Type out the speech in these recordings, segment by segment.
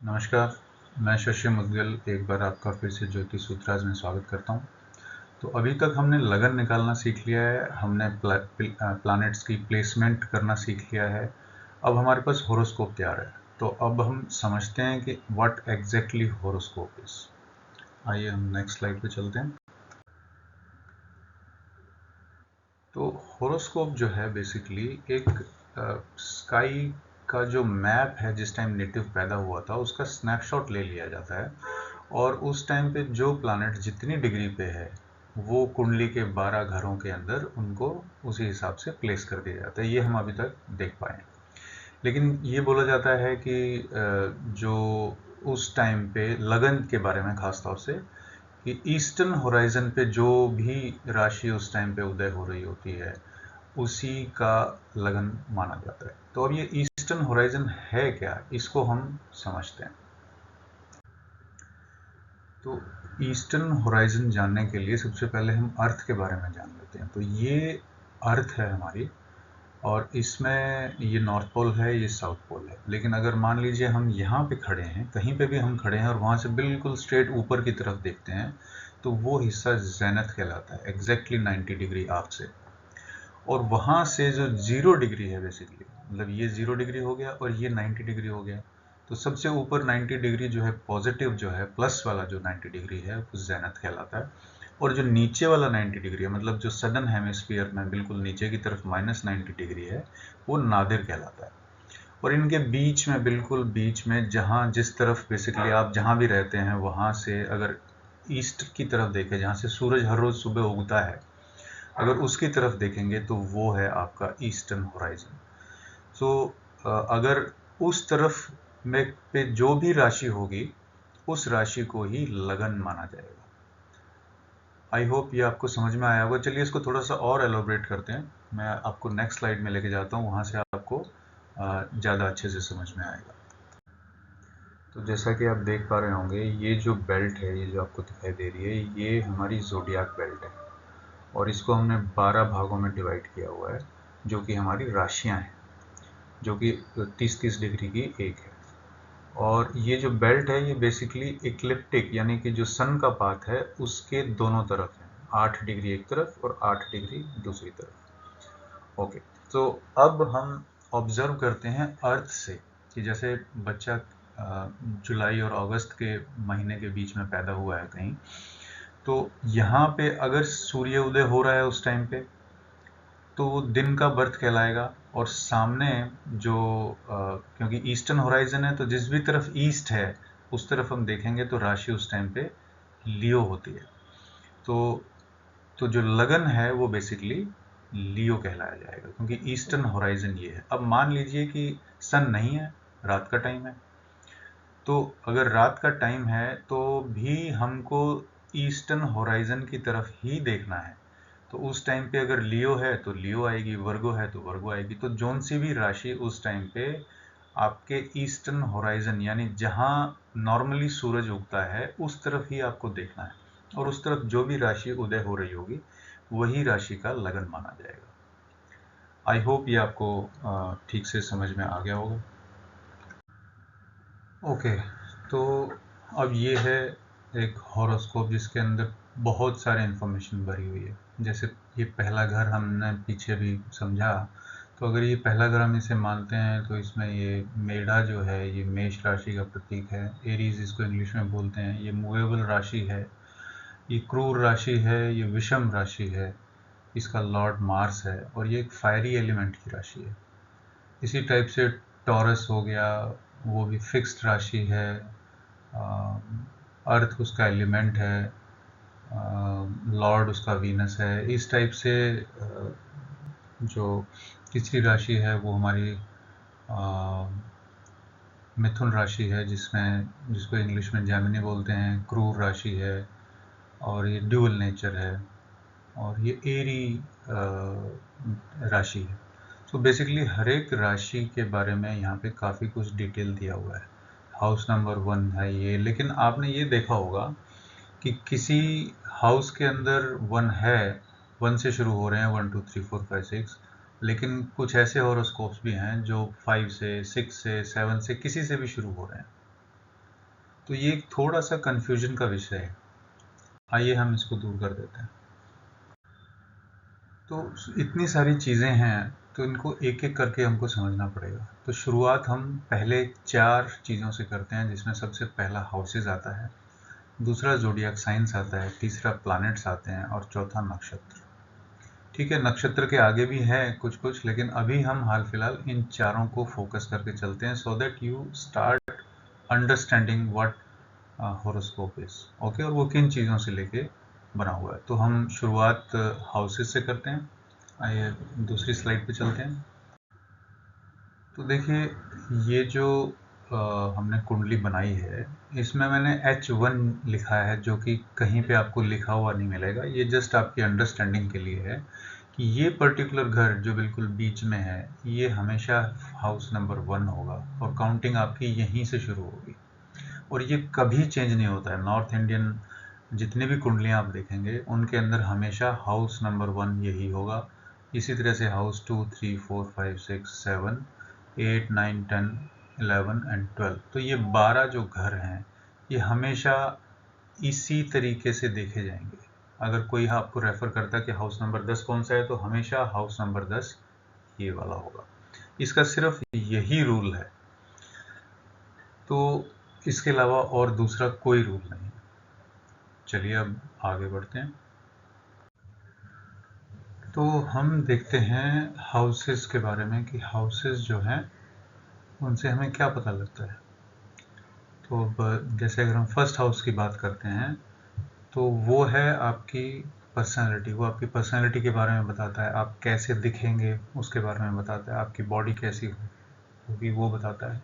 नमस्कार, मैं शशि मुद्गल एक बार आपका फिर से ज्योतिष सूत्राज में स्वागत करता हूँ। तो अभी तक हमने लगन निकालना सीख लिया है, हमने प्लैनेट्स की प्लेसमेंट करना सीख लिया है। अब हमारे पास होरोस्कोप तैयार है, तो अब हम समझते हैं कि व्हाट एग्जैक्टली होरोस्कोप इज। आइए हम नेक्स्ट स्लाइड पे चलते हैं। तो होरोस्कोप जो है बेसिकली एक स्काई का जो मैप है, जिस टाइम नेटिव पैदा हुआ था उसका स्नैपशॉट ले लिया जाता है और उस टाइम पे जो प्लैनेट जितनी डिग्री पे है वो कुंडली के 12 घरों के अंदर उनको उसी हिसाब से प्लेस कर दिया जाता है। ये हम अभी तक देख पाए। लेकिन ये बोला जाता है कि जो उस टाइम पे लगन के बारे में खास तौर से कि ईस्टर्न होराइजन पे जो भी राशि उस टाइम पे उदय हो रही होती है उसी का लगन माना जाता है। तो अब ये ईस्टर्न होराइजन है क्या, इसको हम समझते हैं। तो ईस्टर्न होराइजन जानने के लिए सबसे पहले हम अर्थ के बारे में जान लेते हैं। तो ये अर्थ है हमारी, और इसमें ये नॉर्थ पोल है, ये साउथ पोल है। लेकिन अगर मान लीजिए हम यहाँ पे खड़े हैं, कहीं पे भी हम खड़े हैं और वहाँ से बिल्कुल स्ट्रेट ऊपर की तरफ देखते हैं, तो वो हिस्सा जेनथ कहलाता है, एग्जैक्टली 90 डिग्री आर्क से। और वहाँ से जो 0 डिग्री है बेसिकली, मतलब ये 0 डिग्री हो गया और ये 90 डिग्री हो गया, तो सबसे ऊपर 90 डिग्री जो है पॉजिटिव, जो है प्लस वाला जो 90 डिग्री है वो जेनथ कहलाता है। और जो नीचे वाला 90 डिग्री है, मतलब जो सदर्न हेमिस्फीयर में बिल्कुल नीचे की तरफ -90 डिग्री है, वो नादिर कहलाता है। और इनके बीच में, बिल्कुल बीच में, जहाँ जिस तरफ बेसिकली आप जहाँ भी रहते हैं वहाँ से अगर ईस्ट की तरफ देखें, जहाँ से सूरज हर रोज सुबह उगता है, अगर उसकी तरफ देखेंगे तो वो है आपका ईस्टर्न होराइजन। सो अगर उस तरफ में पे जो भी राशि होगी उस राशि को ही लगन माना जाएगा। आई होप ये आपको समझ में आया होगा। चलिए इसको थोड़ा सा और एलोबरेट करते हैं। मैं आपको नेक्स्ट स्लाइड में लेके जाता हूँ, वहाँ से आपको ज़्यादा अच्छे से समझ में आएगा। तो जैसा कि आप देख पा रहे होंगे, ये जो बेल्ट है, ये जो आपको दिखाई दे रही है, ये हमारी ज़ोडियाक बेल्ट है। और इसको हमने 12 भागों में डिवाइड किया हुआ है, जो कि हमारी राशियां हैं, जो कि 30-30 डिग्री की एक है। और ये जो बेल्ट है ये बेसिकली इक्लिप्टिक, यानी कि जो सन का पाथ है उसके दोनों तरफ है, 8 डिग्री एक तरफ और 8 डिग्री दूसरी तरफ। ओके, तो अब हम ऑब्जर्व करते हैं अर्थ से कि जैसे बच्चा जुलाई और अगस्त के महीने के बीच में पैदा हुआ है कहीं, तो यहाँ पे अगर सूर्य उदय हो रहा है उस टाइम पे, तो वो दिन का बर्थ कहलाएगा। और सामने जो क्योंकि ईस्टर्न होराइजन है, तो जिस भी तरफ ईस्ट है उस तरफ हम देखेंगे तो राशि उस टाइम पे लियो होती है। तो जो लगन है वो बेसिकली लियो कहलाया जाएगा, क्योंकि ईस्टर्न होराइजन ये है। अब मान लीजिए कि सन नहीं है, रात का टाइम है, तो अगर रात का टाइम है तो भी हमको ईस्टर्न होराइजन की तरफ ही देखना है। तो उस टाइम पे अगर लियो है तो लियो आएगी, वर्गो है तो वर्गो आएगी। तो जोन सी भी राशि उस टाइम पे आपके ईस्टर्न होराइजन, यानी जहां नॉर्मली सूरज उगता है उस तरफ ही आपको देखना है, और उस तरफ जो भी राशि उदय हो रही होगी वही राशि का लगन माना जाएगा। आई होप ये आपको ठीक से समझ में आ गया होगा। ओके, तो अब ये है एक हॉरोस्कोप जिसके अंदर बहुत सारे इन्फॉर्मेशन भरी हुई है। जैसे ये पहला घर हमने पीछे भी समझा, तो अगर ये पहला घर हम इसे मानते हैं तो इसमें ये मेढ़ा जो है ये मेष राशि का प्रतीक है। एरीज इसको इंग्लिश में बोलते हैं। ये मूवेबल राशि है, ये क्रूर राशि है, ये विषम राशि है, इसका लॉर्ड मार्स है, और ये एक फायरी एलिमेंट की राशि है। इसी टाइप से टॉरस हो गया, वो भी फिक्स्ड राशि है, अर्थ उसका एलिमेंट है, लॉर्ड उसका वीनस है। इस टाइप से जो तीसरी राशि है वो हमारी मिथुन राशि है, जिसको इंग्लिश में जेमिनी बोलते हैं, क्रूर राशि है, और ये ड्यूअल नेचर है, और ये एरी राशि है। तो बेसिकली हर एक राशि के बारे में यहाँ पे काफ़ी कुछ डिटेल दिया हुआ है। हाउस नंबर 1 है ये, लेकिन आपने ये देखा होगा कि किसी हाउस के अंदर 1 है, 1 से शुरू हो रहे हैं, 1 2 3 4 5 6, लेकिन कुछ ऐसे हॉरोस्कोप्स भी हैं जो 5 से 6 से 7 से किसी से भी शुरू हो रहे हैं। तो ये एक थोड़ा सा कंफ्यूजन का विषय है, आइए हम इसको दूर कर देते हैं। तो इतनी सारी चीज़ें हैं, तो इनको एक एक करके हमको समझना पड़ेगा। तो शुरुआत हम पहले 4 चीज़ों से करते हैं, जिसमें सबसे पहला हाउसेज आता है, दूसरा ज़ोडिएक साइंस आता है, तीसरा प्लैनेट्स आते हैं और चौथा नक्षत्र। ठीक है, नक्षत्र के आगे भी है कुछ कुछ, लेकिन अभी हम हाल फिलहाल इन चारों को फोकस करके चलते हैं, so that you start understanding what horoscope is. Okay, और वो किन चीज़ों से लेके बना हुआ है। तो हम शुरुआत हाउसेस से करते हैं। आइए दूसरी स्लाइड पे चलते हैं। तो देखिए, ये जो हमने कुंडली बनाई है, इसमें मैंने H1 लिखा है, जो कि कहीं पे आपको लिखा हुआ नहीं मिलेगा। ये जस्ट आपकी अंडरस्टैंडिंग के लिए है कि ये पर्टिकुलर घर जो बिल्कुल बीच में है, ये हमेशा हाउस नंबर 1 होगा और काउंटिंग आपकी यहीं से शुरू होगी और ये कभी चेंज नहीं होता है। नॉर्थ इंडियन जितने भी कुंडलियाँ आप देखेंगे, उनके अंदर हमेशा हाउस नंबर 1 यही होगा। इसी तरह से हाउस 2, 3, 4, 5, 6, 7, 8, 9, 10, 11 एंड 12। तो ये 12 जो घर हैं, ये हमेशा इसी तरीके से देखे जाएंगे। अगर कोई आपको रेफर करता है कि हाउस नंबर 10 कौन सा है, तो हमेशा हाउस नंबर 10 ये वाला होगा। इसका सिर्फ यही रूल है, तो इसके अलावा और दूसरा कोई रूल नहीं। चलिए अब आगे बढ़ते हैं। तो हम देखते हैं हाउसेस के बारे में कि हाउसेस जो हैं, उनसे हमें क्या पता लगता है। तो अब जैसे अगर हम फर्स्ट हाउस की बात करते हैं, तो वो है आपकी पर्सनालिटी। वो आपकी पर्सनालिटी के बारे में बताता है, आप कैसे दिखेंगे उसके बारे में बताता है, आपकी बॉडी कैसी होगी वो बताता है,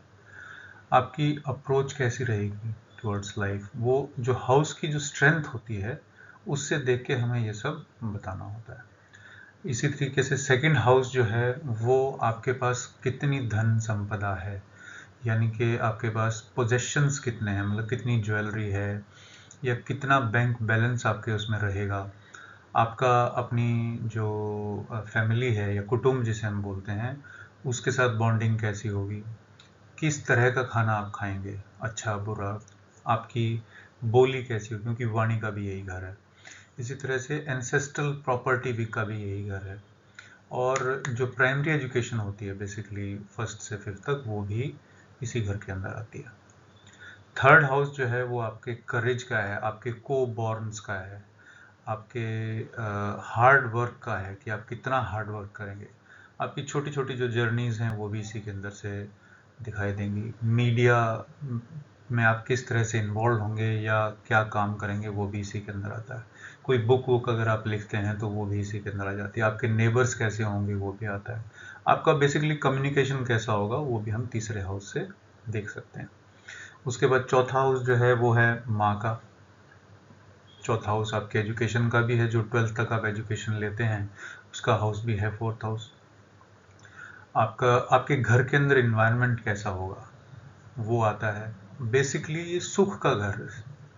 आपकी अप्रोच कैसी रहेगी टुवर्ड्स लाइफ। वो जो हाउस की जो स्ट्रेंथ होती है, उससे देख के हमें ये सब बताना होता है। इसी तरीके से सेकंड हाउस जो है, वो आपके पास कितनी धन संपदा है, यानी कि आपके पास पोजेशंस कितने हैं, मतलब कितनी ज्वेलरी है या कितना बैंक बैलेंस आपके उसमें रहेगा। आपका अपनी जो फैमिली है या कुटुंब जिसे हम बोलते हैं, उसके साथ बॉन्डिंग कैसी होगी, किस तरह का खाना आप खाएंगे, अच्छा बुरा, आपकी बोली कैसी होगी, क्योंकि वाणी का भी यही घर है। इसी तरह से एंसेस्ट्रल प्रॉपर्टी भी का भी यही घर है। और जो प्राइमरी एजुकेशन होती है बेसिकली फर्स्ट से फिफ्थ तक, वो भी इसी घर के अंदर आती है। थर्ड हाउस जो है, वो आपके करेज का है, आपके को बॉर्न्स का है, आपके हार्ड वर्क का है कि आप कितना हार्ड वर्क करेंगे। आपकी छोटी छोटी जो जर्नीज हैं, वो भी इसी के अंदर से दिखाई देंगी। मीडिया में आप किस तरह से इन्वॉल्व होंगे या क्या काम करेंगे, वो भी इसी के अंदर आता है। कोई बुक वुक अगर आप लिखते हैं, तो वो भी इसी के अंदर आ जाती है। आपके नेबर्स कैसे होंगे, वो भी आता है। आपका बेसिकली कम्युनिकेशन कैसा होगा, वो भी हम तीसरे हाउस से देख सकते हैं। उसके बाद चौथा हाउस जो है, वो है माँ का। चौथा हाउस आपके एजुकेशन का भी है, जो 12th तक आप एजुकेशन लेते हैं, उसका हाउस भी है फोर्थ हाउस। आपका आपके घर के अंदर इन्वायरमेंट कैसा होगा, वो आता है। बेसिकली ये सुख का घर,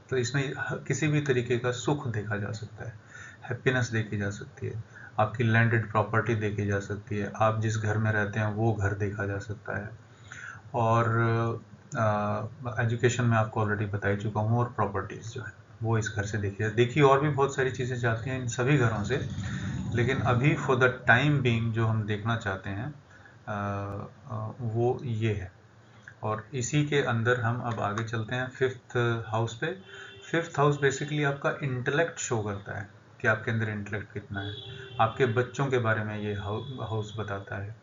तो इसमें किसी भी तरीके का सुख देखा जा सकता है, हैप्पीनेस देखी जा सकती है, आपकी लैंडेड प्रॉपर्टी देखी जा सकती है, आप जिस घर में रहते हैं वो घर देखा जा सकता है। और एजुकेशन में आपको ऑलरेडी बता ही चुका हूँ, और प्रॉपर्टीज़ जो है वो इस घर से देखिए और भी बहुत सारी चीज़ें जाती हैं इन सभी घरों से, लेकिन अभी फॉर द टाइम बीइंग जो हम देखना चाहते हैं वो ये है। और इसी के अंदर हम अब आगे चलते हैं फिफ्थ हाउस पे। फिफ्थ हाउस बेसिकली आपका इंटेलेक्ट शो करता है कि आपके अंदर इंटेलेक्ट कितना है। आपके बच्चों के बारे में ये हाउस बताता है।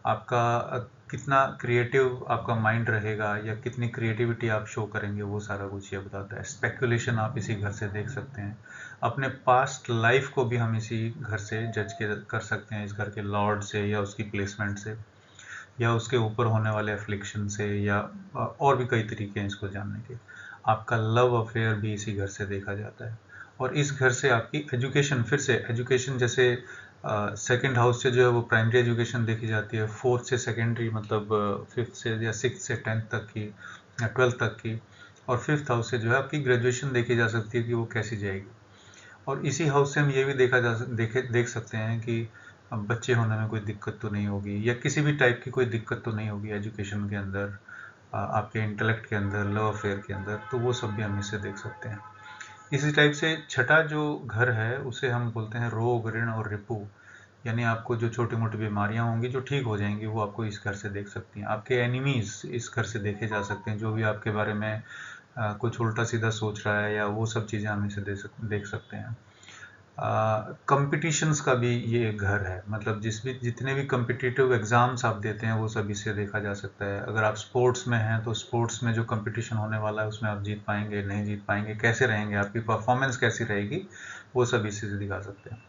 आपका कितना क्रिएटिव आपका माइंड रहेगा या कितनी क्रिएटिविटी आप शो करेंगे, वो सारा कुछ ये बताता है। स्पेकुलेशन आप इसी घर से देख सकते हैं। अपने पास्ट लाइफ को भी हम इसी घर से जज कर सकते हैं, इस घर के लॉर्ड से या उसकी प्लेसमेंट से या उसके ऊपर होने वाले एफ्लिक्शन से, या और भी कई तरीके हैं इसको जानने के। आपका लव अफेयर भी इसी घर से देखा जाता है। और इस घर से आपकी एजुकेशन, फिर से एजुकेशन जैसे सेकंड हाउस से जो है वो प्राइमरी एजुकेशन देखी जाती है, फोर्थ से सेकेंडरी मतलब फिफ्थ से या सिक्स से 10th तक की या 12th तक की, और फिफ्थ हाउस से जो है आपकी ग्रेजुएशन देखी जा सकती है कि वो कैसी जाएगी। और इसी हाउस से हम ये भी देख सकते हैं कि बच्चे होने में कोई दिक्कत तो नहीं होगी या किसी भी टाइप की कोई दिक्कत तो नहीं होगी एजुकेशन के अंदर। आपके इंटेलेक्ट के अंदर, लव अफेयर के अंदर, तो वो सब भी हम इससे देख सकते हैं। इसी टाइप से छठा जो घर है उसे हम बोलते हैं रोग, ऋण और रिपु, यानी आपको जो छोटी मोटी बीमारियां होंगी जो ठीक हो जाएंगी वो आपको इस घर से देख सकती हैं। आपके एनिमीज इस घर से देखे जा सकते हैं, जो भी आपके बारे में कुछ उल्टा सीधा सोच रहा है या वो सब चीज़ें हम इसे देख सकते हैं। कंपटीशंस का भी ये एक घर है, मतलब जितने भी कम्पिटिटिव एग्जाम्स आप देते हैं वो सब इससे देखा जा सकता है। अगर आप स्पोर्ट्स में हैं तो स्पोर्ट्स में जो कंपटीशन होने वाला है उसमें आप जीत पाएंगे, नहीं जीत पाएंगे, कैसे रहेंगे, आपकी परफॉर्मेंस कैसी रहेगी, वो सब इसी से दिखा सकते हैं।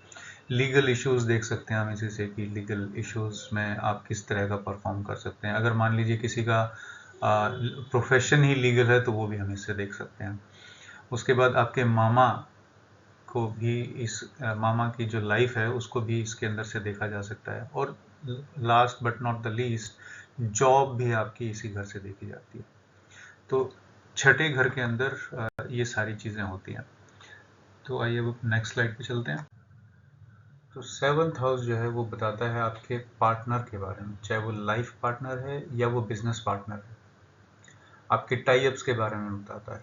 लीगल इश्यूज देख सकते हैं हम इसी से कि लीगल इश्यूज में आप किस तरह का परफॉर्म कर सकते हैं। अगर मान लीजिए किसी का प्रोफेशन ही लीगल है तो वो भी हम इससे देख सकते हैं। उसके बाद आपके मामा को भी मामा की जो लाइफ है उसको भी इसके अंदर से देखा जा सकता है। और last but not the least, job भी आपकी इसी घर से देखी जाती है। तो छठे घर के अंदर ये सारी चीज़ें होती हैं। तो आइए अब नेक्स्ट स्लाइड पे चलते हैं। तो 7th हाउस जो है वो बताता है आपके पार्टनर के बारे में, चाहे वो लाइफ पार्टनर है या वो बिजनेस पार्टनर है। आपके टाई अप्स के बारे में बताता है,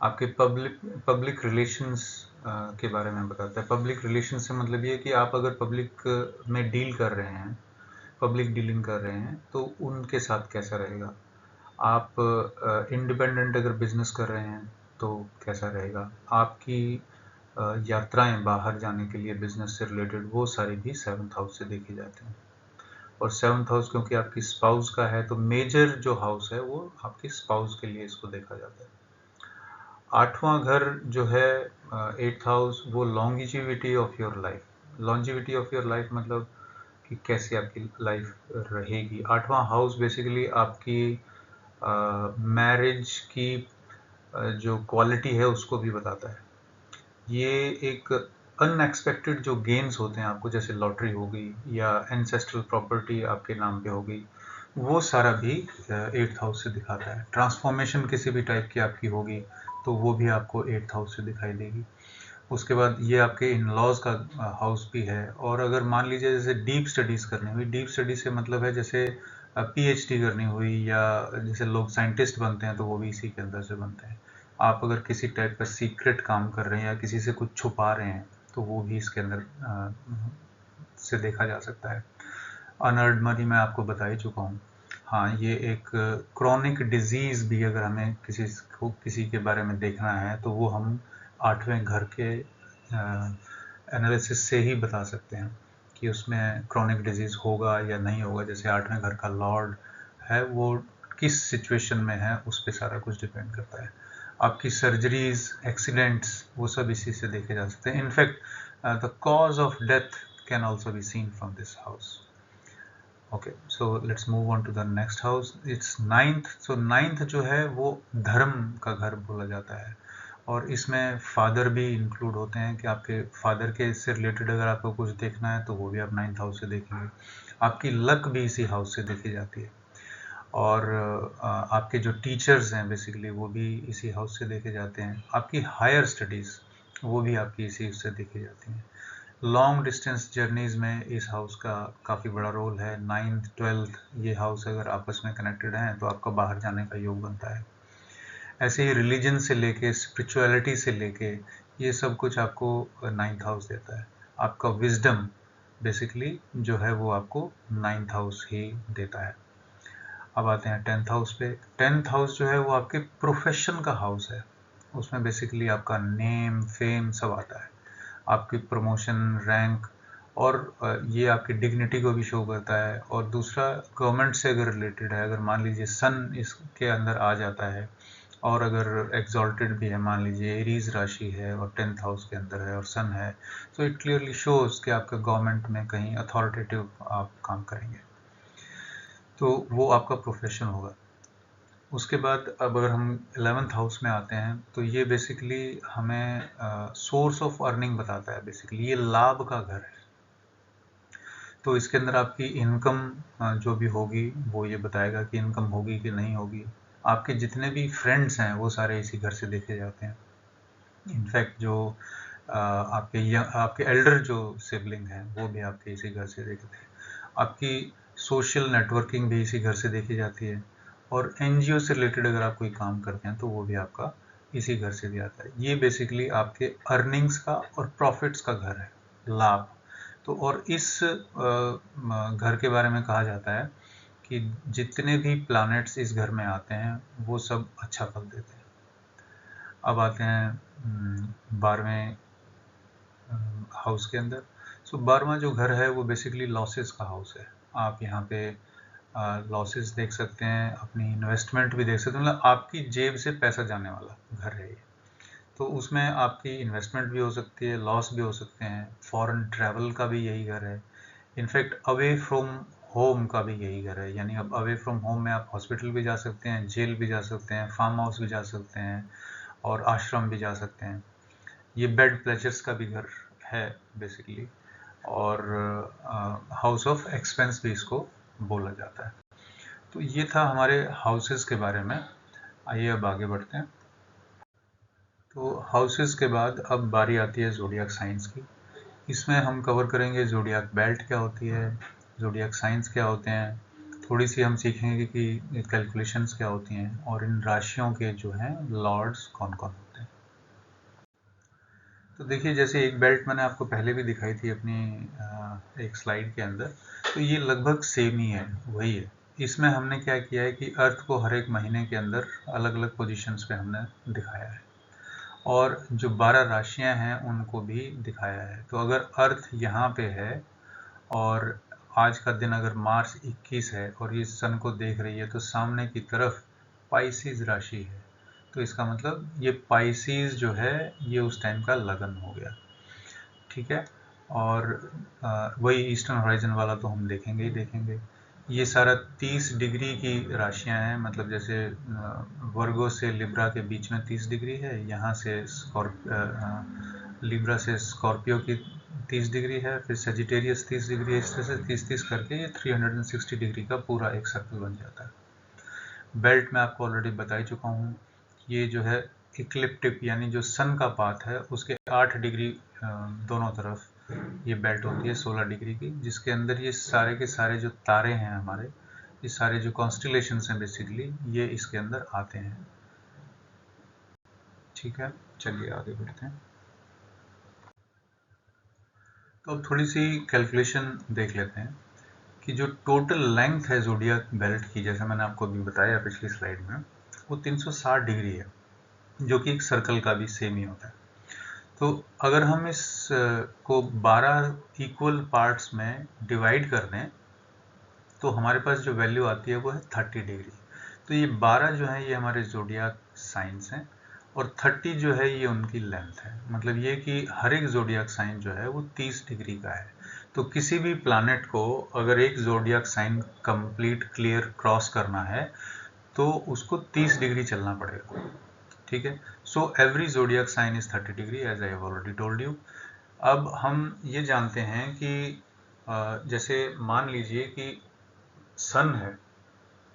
आपके पब्लिक रिलेशंस के बारे में बताता है। पब्लिक रिलेशन से मतलब ये कि आप अगर पब्लिक में डील कर रहे हैं, पब्लिक डीलिंग कर रहे हैं, तो उनके साथ कैसा रहेगा। आप इंडिपेंडेंट अगर बिजनेस कर रहे हैं तो कैसा रहेगा। आपकी यात्राएं बाहर जाने के लिए बिजनेस से रिलेटेड, वो सारी भी 7th हाउस से देखी जाती हैं। और 7th हाउस क्योंकि आपकी स्पाउस का है तो मेजर जो हाउस है वो आपकी स्पाउस के लिए इसको देखा जाता है। 8वां घर जो है 8th हाउस, वो longevity of your life. Longevity of your life मतलब कि कैसे आपकी लाइफ रहेगी। 8वां हाउस बेसिकली आपकी मैरिज की जो क्वालिटी है उसको भी बताता है। ये एक अनएक्सपेक्टेड जो गेन्स होते हैं आपको, जैसे लॉटरी हो गई या एंसेस्ट्रल प्रॉपर्टी आपके नाम पे हो गई, वो सारा भी 8th हाउस से दिखाता है। ट्रांसफॉर्मेशन किसी भी टाइप की आपकी होगी तो वो भी आपको 8th हाउस से दिखाई देगी। उसके बाद ये आपके इन लॉज का हाउस भी है। और अगर मान लीजिए जैसे डीप स्टडीज़ करनी हुई, डीप स्टडी से मतलब है जैसे पीएचडी करनी हुई या जैसे लोग साइंटिस्ट बनते हैं तो वो भी इसी के अंदर से बनते हैं। आप अगर किसी टाइप का सीक्रेट काम कर रहे हैं या किसी से कुछ छुपा रहे हैं तो वो भी इसके अंदर से देखा जा सकता है। अनअर्न्ड मनी मैं आपको बता ही चुका हूँ। हाँ, ये एक क्रॉनिक डिजीज़ भी अगर हमें किसी के बारे में देखना है तो वो हम 8वें घर के एनालिसिस से ही बता सकते हैं कि उसमें क्रॉनिक डिजीज़ होगा या नहीं होगा। जैसे 8वें घर का लॉर्ड है वो किस सिचुएशन में है, उस पर सारा कुछ डिपेंड करता है। आपकी सर्जरीज, एक्सीडेंट्स, वो सब इसी से देखे जा सकते हैं। In fact the cause of death can also be seen from this house. Okay, so let's move on to the next house, it's 9th। So 9th जो है वो धर्म का घर बोला जाता है और इसमें फादर भी इंक्लूड होते हैं कि आपके फादर के से रिलेटेड अगर आपको कुछ देखना है तो वो भी आप 9th हाउस से देखेंगे। आपकी लक भी इसी हाउस से देखी जाती है। और आपके जो टीचर्स हैं बेसिकली वो भी इसी हाउस से देखे जाते हैं। आपकी हायर स्टडीज़ वो भी आपकी इसी से देखी जाती हैं। लॉन्ग डिस्टेंस जर्नीज़ में इस हाउस का काफ़ी बड़ा रोल है। 9th 12th ये हाउस अगर आपस में कनेक्टेड हैं तो आपका बाहर जाने का योग बनता है। ऐसे ही रिलीजन से लेके, स्पिरिचुअलिटी से लेके, ये सब कुछ आपको 9th हाउस देता है। आपका विजडम बेसिकली जो है वो आपको 9th हाउस ही देता है। अब आते हैं 10th हाउस पे। 10th हाउस जो है वो आपके प्रोफेशन का हाउस है। उसमें बेसिकली आपका नेम, फेम सब आता है, आपकी प्रमोशन, रैंक, और ये आपकी डिग्निटी को भी शो करता है। और दूसरा, गवर्नमेंट से अगर रिलेटेड है, अगर मान लीजिए सन इसके अंदर आ जाता है और अगर एग्जॉल्टेड भी है, मान लीजिए एरीज राशि है और 10th हाउस के अंदर है और सन है, तो इट क्लियरली शोज कि आपके गवर्नमेंट में कहीं अथॉरिटेटिव आप काम करेंगे, तो वो आपका प्रोफेशन होगा। उसके बाद अब अगर हम 11th हाउस में आते हैं तो ये बेसिकली हमें सोर्स ऑफ अर्निंग बताता है। बेसिकली ये लाभ का घर है, तो इसके अंदर आपकी इनकम जो भी होगी वो ये बताएगा कि इनकम होगी कि नहीं होगी। आपके जितने भी फ्रेंड्स हैं वो सारे इसी घर से देखे जाते हैं। इनफैक्ट जो आपके एल्डर जो सिबलिंग हैं वो भी आपके इसी घर से देखते हैं। आपकी सोशल नेटवर्किंग भी इसी घर से देखी जाती है। और एनजीओ से रिलेटेड अगर आप कोई काम करते हैं तो वो भी आपका इसी घर से भी आता है। ये बेसिकली आपके अर्निंग्स का और प्रॉफिट्स का घर है, लाभ। तो और इस घर के बारे में कहा जाता है कि जितने भी प्लैनेट्स इस घर में आते हैं वो सब अच्छा फल देते हैं। अब आते हैं 12वें हाउस के अंदर। सो 12वां जो घर है वो बेसिकली लॉसेस का हाउस है। आप यहाँ पे लॉसेस देख सकते हैं, अपनी इन्वेस्टमेंट भी देख सकते हैं, मतलब आपकी जेब से पैसा जाने वाला घर है ये। तो उसमें आपकी इन्वेस्टमेंट भी हो सकती है, लॉस भी हो सकते हैं। फॉरेन ट्रैवल का भी यही घर है। इनफैक्ट अवे फ्रॉम होम का भी यही घर है। यानी अब अवे फ्रॉम होम में आप हॉस्पिटल भी जा सकते हैं, जेल भी जा सकते हैं, फार्म हाउस भी जा सकते हैं और आश्रम भी जा सकते हैं। ये बेड प्लेजर्स का भी घर है बेसिकली, और हाउस ऑफ एक्सपेंस भी इसको बोला जाता है। तो ये था हमारे हाउसेस के बारे में। आइए अब आगे बढ़ते हैं। तो हाउसेस के बाद अब बारी आती है ज़ोडिएक साइंस की। इसमें हम कवर करेंगे ज़ोडिएक बेल्ट क्या होती है, ज़ोडिएक साइंस क्या होते हैं, थोड़ी सी हम सीखेंगे कि कैलकुलेशंस क्या होती हैं और इन राशियों के जो हैं लॉर्ड्स कौन कौन होते हैं। तो देखिए, जैसे एक बेल्ट मैंने आपको पहले भी दिखाई थी अपनी एक स्लाइड के अंदर, तो ये लगभग सेम ही है, वही है। इसमें हमने क्या किया है कि अर्थ को हर एक महीने के अंदर अलग अलग पोजीशंस पे हमने दिखाया है और जो 12 राशियां हैं उनको भी दिखाया है। तो अगर अर्थ यहाँ पे है और आज का दिन अगर मार्च 21 है और ये सन को देख रही है, तो सामने की तरफ पाइसिस राशि है। तो इसका मतलब ये पाइसिस जो है ये उस टाइम का लगन हो गया, ठीक है। और वही ईस्टर्न होराइजन वाला तो हम देखेंगे ही देखेंगे। ये सारा 30 डिग्री की राशियां हैं, मतलब जैसे वर्गो से लिब्रा के बीच में 30 डिग्री है, यहाँ से लिब्रा से स्कॉर्पियो की 30 डिग्री है, फिर सेजिटेरियस 30 डिग्री है। इस तरह से 30-30 करके ये 360 डिग्री का पूरा एक सर्कल बन जाता है। बेल्ट में आपको ऑलरेडी बता ही चुका हूँ। ये जो है इक्लिप्टिक यानी जो सन का पाथ है उसके 8 डिग्री दोनों तरफ ये बेल्ट होती है 16 डिग्री की, जिसके अंदर ये सारे के सारे जो तारे हैं हमारे, ये सारे जो कॉन्स्टिलेशंस हैं बेसिकली, ये इसके अंदर आते हैं। ठीक है, चलिए आगे बढ़ते हैं। तो अब थोड़ी सी कैलकुलेशन देख लेते हैं कि जो टोटल लेंथ है ज़ोडिएक बेल्ट की, जैसे मैंने आपको अभी बताया पिछली स्लाइड में, वो 360 डिग्री है, जो कि एक सर्कल का भी सेम ही होता है। तो अगर हम इस को 12 इक्वल पार्ट्स में डिवाइड कर दें तो हमारे पास जो वैल्यू आती है वो है 30 डिग्री। तो ये 12 जो है ये हमारे ज़ोडिएक साइंस हैं और 30 जो है ये उनकी लेंथ है। मतलब ये कि हर एक ज़ोडिएक साइन जो है वो 30 डिग्री का है। तो किसी भी प्लैनेट को अगर एक zodiac sign complete clear cross करना है तो उसको 30 डिग्री चलना पड़ेगा, ठीक है। So every zodiac sign is 30 degree as I have already told you. अब हम ये जानते हैं कि जैसे मान लीजिए कि सन है,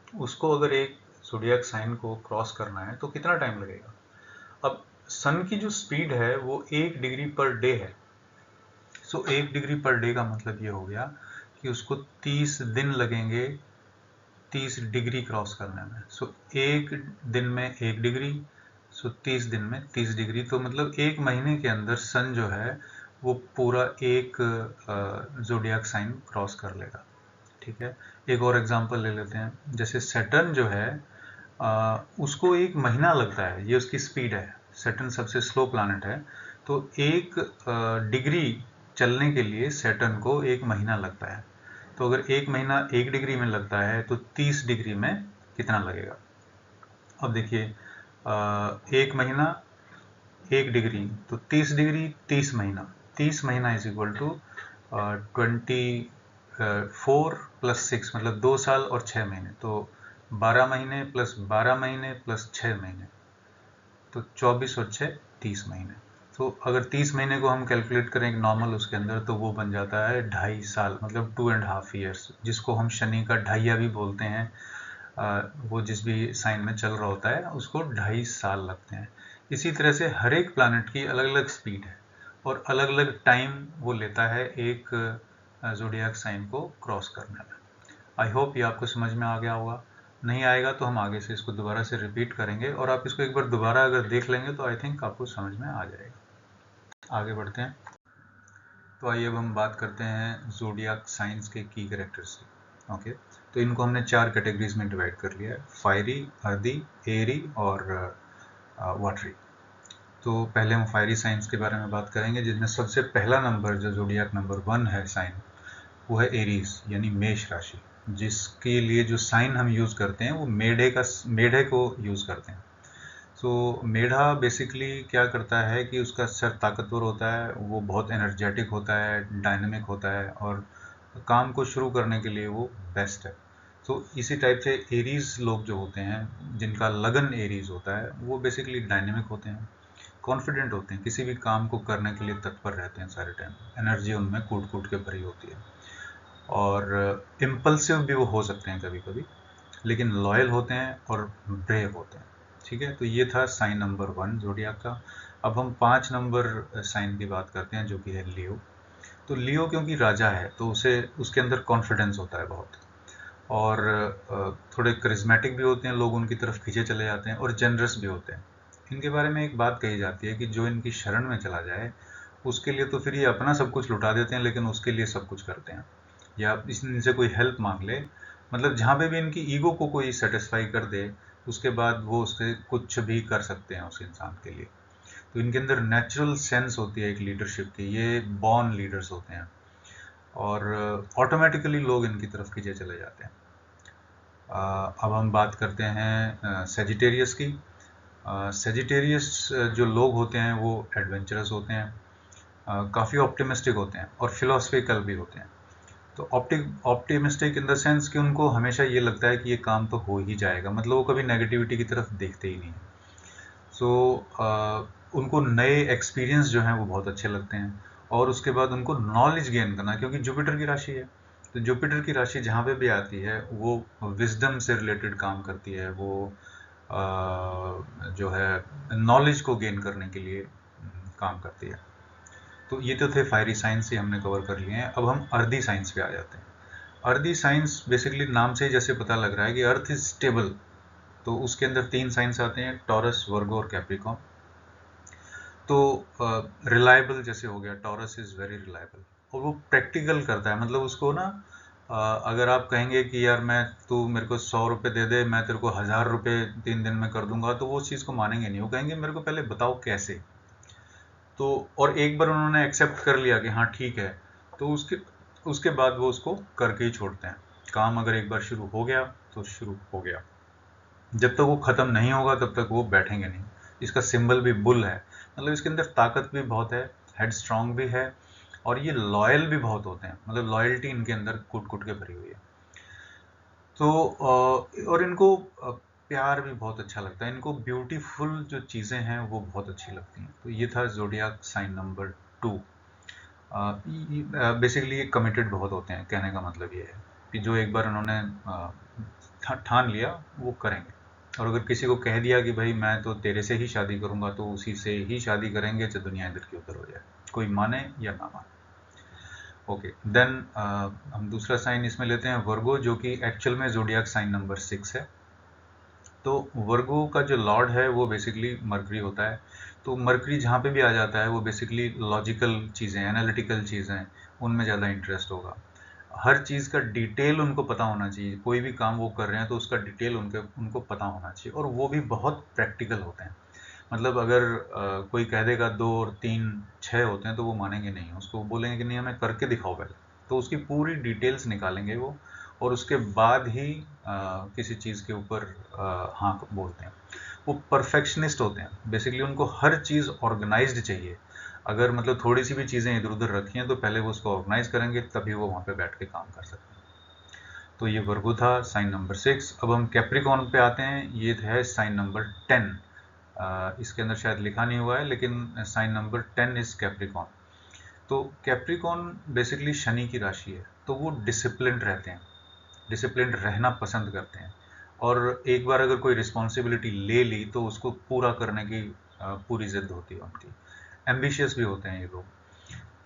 उसको अगर एक ज़ोडिएक साइन को क्रॉस करना है तो कितना टाइम लगेगा। अब सन की जो स्पीड है वो 1 डिग्री पर डे है। सो 1 डिग्री पर डे का मतलब ये हो गया कि उसको 30 दिन लगेंगे 30 डिग्री क्रॉस करने में। सो एक दिन में 1 डिग्री, सो 30 दिन में 30 डिग्री। तो मतलब एक महीने के अंदर सन जो है वो पूरा एक ज़ोडिएक साइन क्रॉस कर लेगा, ठीक है। एक और एग्जांपल ले लेते हैं, जैसे सैटर्न जो है उसको एक महीना लगता है, ये उसकी स्पीड है। सैटर्न सबसे स्लो प्लैनेट है, तो एक डिग्री चलने के लिए सैटर्न को एक महीना लगता है। तो अगर एक महीना 1 डिग्री में लगता है तो 30 डिग्री में कितना लगेगा। अब देखिए, एक महीना 1 डिग्री तो 30 डिग्री 30 महीना, 30 महीना इज इक्वल टू 24 प्लस 6 मतलब 2 साल और 6 महीने। तो 12 महीने प्लस 12 महीने प्लस 6 महीने, तो 24 और 6 30 महीने। तो अगर 30 महीने को हम कैलकुलेट करें एक नॉर्मल उसके अंदर, तो वो बन जाता है 2.5 साल, मतलब 2.5 ईयर्स, जिसको हम शनि का ढाइया भी बोलते हैं। वो जिस भी साइन में चल रहा होता है उसको 2.5 साल लगते हैं। इसी तरह से हर एक प्लैनेट की अलग अलग स्पीड है और अलग अलग टाइम वो लेता है एक ज़ोडिएक साइन को क्रॉस करने में। आई होप ये आपको समझ में आ गया होगा। नहीं आएगा तो हम आगे से इसको दोबारा से रिपीट करेंगे, और आप इसको एक बार दोबारा अगर देख लेंगे तो आई थिंक आपको समझ में आ जाएगा। आगे बढ़ते हैं। तो आइए अब हम बात करते हैं ज़ोडियाक साइंस के की कैरेक्टरिस्टिक। ओके, तो इनको हमने 4 कैटेगरीज में डिवाइड कर लिया है, फायरी, अर्दी, एरी और वाटरी। तो पहले हम फायरी साइंस के बारे में बात करेंगे, जिसमें सबसे पहला नंबर जो ज़ोडियाक नंबर 1 है साइन, वो है एरीज यानी मेष राशि, जिसके लिए जो साइन हम यूज़ करते हैं वो मेढे को यूज़ करते हैं। सो मेढा बेसिकली क्या करता है कि उसका सर ताकतवर होता है, वो बहुत एनर्जेटिक होता है, डायनेमिक होता है, और काम को शुरू करने के लिए वो बेस्ट है। तो इसी टाइप से एरीज लोग जो होते हैं, जिनका लगन एरीज होता है, वो बेसिकली डायनेमिक होते हैं, कॉन्फिडेंट होते हैं, किसी भी काम को करने के लिए तत्पर रहते हैं सारे टाइम, एनर्जी उनमें कूट कूट के भरी होती है, और इम्पल्सिव भी वो हो सकते हैं कभी कभी, लेकिन लॉयल होते हैं और ब्रेव होते हैं। ठीक है, तो ये था साइन नंबर 1 ज़ोडियाक का। अब हम 5 नंबर साइन की बात करते हैं, जो कि है लियो। तो लियो क्योंकि राजा है, तो उसे उसके अंदर कॉन्फिडेंस होता है बहुत, और थोड़े करिज्मेटिक भी होते हैं, लोग उनकी तरफ खींचे चले जाते हैं, और जनरस भी होते हैं। इनके बारे में एक बात कही जाती है कि जो इनकी शरण में चला जाए, उसके लिए तो फिर ये अपना सब कुछ लुटा देते हैं, लेकिन उसके लिए सब कुछ करते हैं। या इनसे कोई हेल्प मांग ले, मतलब जहाँ पे भी इनकी ईगो को कोई सेटिस्फाई कर दे, उसके बाद वो उससे कुछ भी कर सकते हैं उस इंसान के लिए। तो इनके अंदर नेचुरल सेंस होती है एक लीडरशिप की, ये बॉर्न लीडर्स होते हैं, और ऑटोमेटिकली लोग इनकी तरफ खींचे चले जाते हैं। अब हम बात करते हैं सेजिटेरियस की। सेजिटेरियस जो लोग होते हैं वो एडवेंचरस होते हैं, काफ़ी ऑप्टिमिस्टिक होते हैं, और फिलोसफिकल भी होते हैं। तो ऑप्टिमिस्टिक इन द सेंस कि उनको हमेशा ये लगता है कि ये काम तो हो ही जाएगा, मतलब वो कभी नेगेटिविटी की तरफ देखते ही नहीं। सो उनको नए एक्सपीरियंस जो हैं वो बहुत अच्छे लगते हैं, और उसके बाद उनको नॉलेज गेन करना, क्योंकि जुपिटर की राशि है, तो जुपिटर की राशि जहाँ पे भी आती है वो विजडम से रिलेटेड काम करती है, वो जो है नॉलेज को गेन करने के लिए काम करती है। तो ये तो थे फायरी साइंस, ही हमने कवर कर लिए हैं। अब हम अर्दी साइंस पे आ जाते हैं। अर्दी साइंस बेसिकली नाम से जैसे पता लग रहा है कि अर्थ इज स्टेबल, तो उसके अंदर 3 साइंस आते हैं, टॉरस, वर्गो और कैप्रिकॉर्न। तो रिलायबल जैसे हो गया, टॉरस इज वेरी रिलायबल, और वो प्रैक्टिकल करता है, मतलब उसको ना अगर आप कहेंगे कि यार तू मेरे को 100 रुपये दे दे, मैं तेरे को 1000 रुपये 3 दिन में कर दूंगा, तो वो उस चीज़ को मानेंगे नहीं, वो कहेंगे मेरे को पहले बताओ कैसे। तो और एक बार उन्होंने एक्सेप्ट कर लिया कि हाँ ठीक है, तो उसके उसके बाद वो उसको करके ही छोड़ते हैं। काम अगर एक बार शुरू हो गया तो शुरू हो गया, जब तक वो ख़त्म नहीं होगा तब तक वो बैठेंगे नहीं। इसका सिंबल भी बुल है, मतलब इसके अंदर ताकत भी बहुत है, हेड स्ट्रांग भी है, और ये लॉयल भी बहुत होते हैं, मतलब लॉयल्टी इनके अंदर कूट कूट के भरी हुई है। तो और इनको प्यार भी बहुत अच्छा लगता है, इनको ब्यूटीफुल जो चीज़ें हैं वो बहुत अच्छी लगती हैं। तो ये था ज़ोडियाक साइन नंबर 2। बेसिकली ये कमिटेड बहुत होते हैं, कहने का मतलब ये है कि जो एक बार उन्होंने ठान लिया वो करेंगे, और अगर किसी को कह दिया कि भाई मैं तो तेरे से ही शादी करूंगा, तो उसी से ही शादी करेंगे, चाहे दुनिया इधर की उधर हो जाए, कोई माने या ना माने। ओके, देन हम दूसरा साइन इसमें लेते हैं वर्गो, जो कि एक्चुअल में ज़ोडियाक साइन नंबर 6 है। तो वर्गो का जो लॉर्ड है वो बेसिकली मरकरी होता है। तो मरकरी जहाँ पे भी आ जाता है वो बेसिकली लॉजिकल चीज़ें, एनालिटिकल चीज़ें, उनमें ज़्यादा इंटरेस्ट होगा। हर चीज़ का डिटेल उनको पता होना चाहिए, कोई भी काम वो कर रहे हैं तो उसका डिटेल उनको पता होना चाहिए, और वो भी बहुत प्रैक्टिकल होते हैं। मतलब अगर कोई कह देगा 2 और 3 6 होते हैं तो वो मानेंगे नहीं, उसको बोलेंगे कि नहीं हमें करके दिखाओ पहले, तो उसकी पूरी डिटेल्स निकालेंगे वो, और उसके बाद ही किसी चीज़ के ऊपर हाँ बोलते हैं। वो परफेक्शनिस्ट होते हैं, बेसिकली उनको हर चीज़ ऑर्गेनाइज्ड चाहिए। अगर मतलब थोड़ी सी भी चीज़ें इधर उधर रखी हैं तो पहले वो उसको ऑर्गेनाइज करेंगे, तभी वो वहाँ पे बैठ के काम कर सकते हैं। तो ये वर्गो था साइन नंबर 6। अब हम कैप्रिकॉर्न पे आते हैं, ये है साइन नंबर 10। इसके अंदर शायद लिखा नहीं हुआ है, लेकिन साइन नंबर 10 इज कैप्रिकॉर्न। तो कैप्रिकॉर्न बेसिकली शनि की राशि है, तो वो डिसिप्लिन्ड रहते हैं, डिसिप्लिन्ड रहना पसंद करते हैं, और एक बार अगर कोई रिस्पॉन्सिबिलिटी ले ली तो उसको पूरा करने की पूरी जिद होती है उनकी। एम्बिशियस भी होते हैं ये लोग।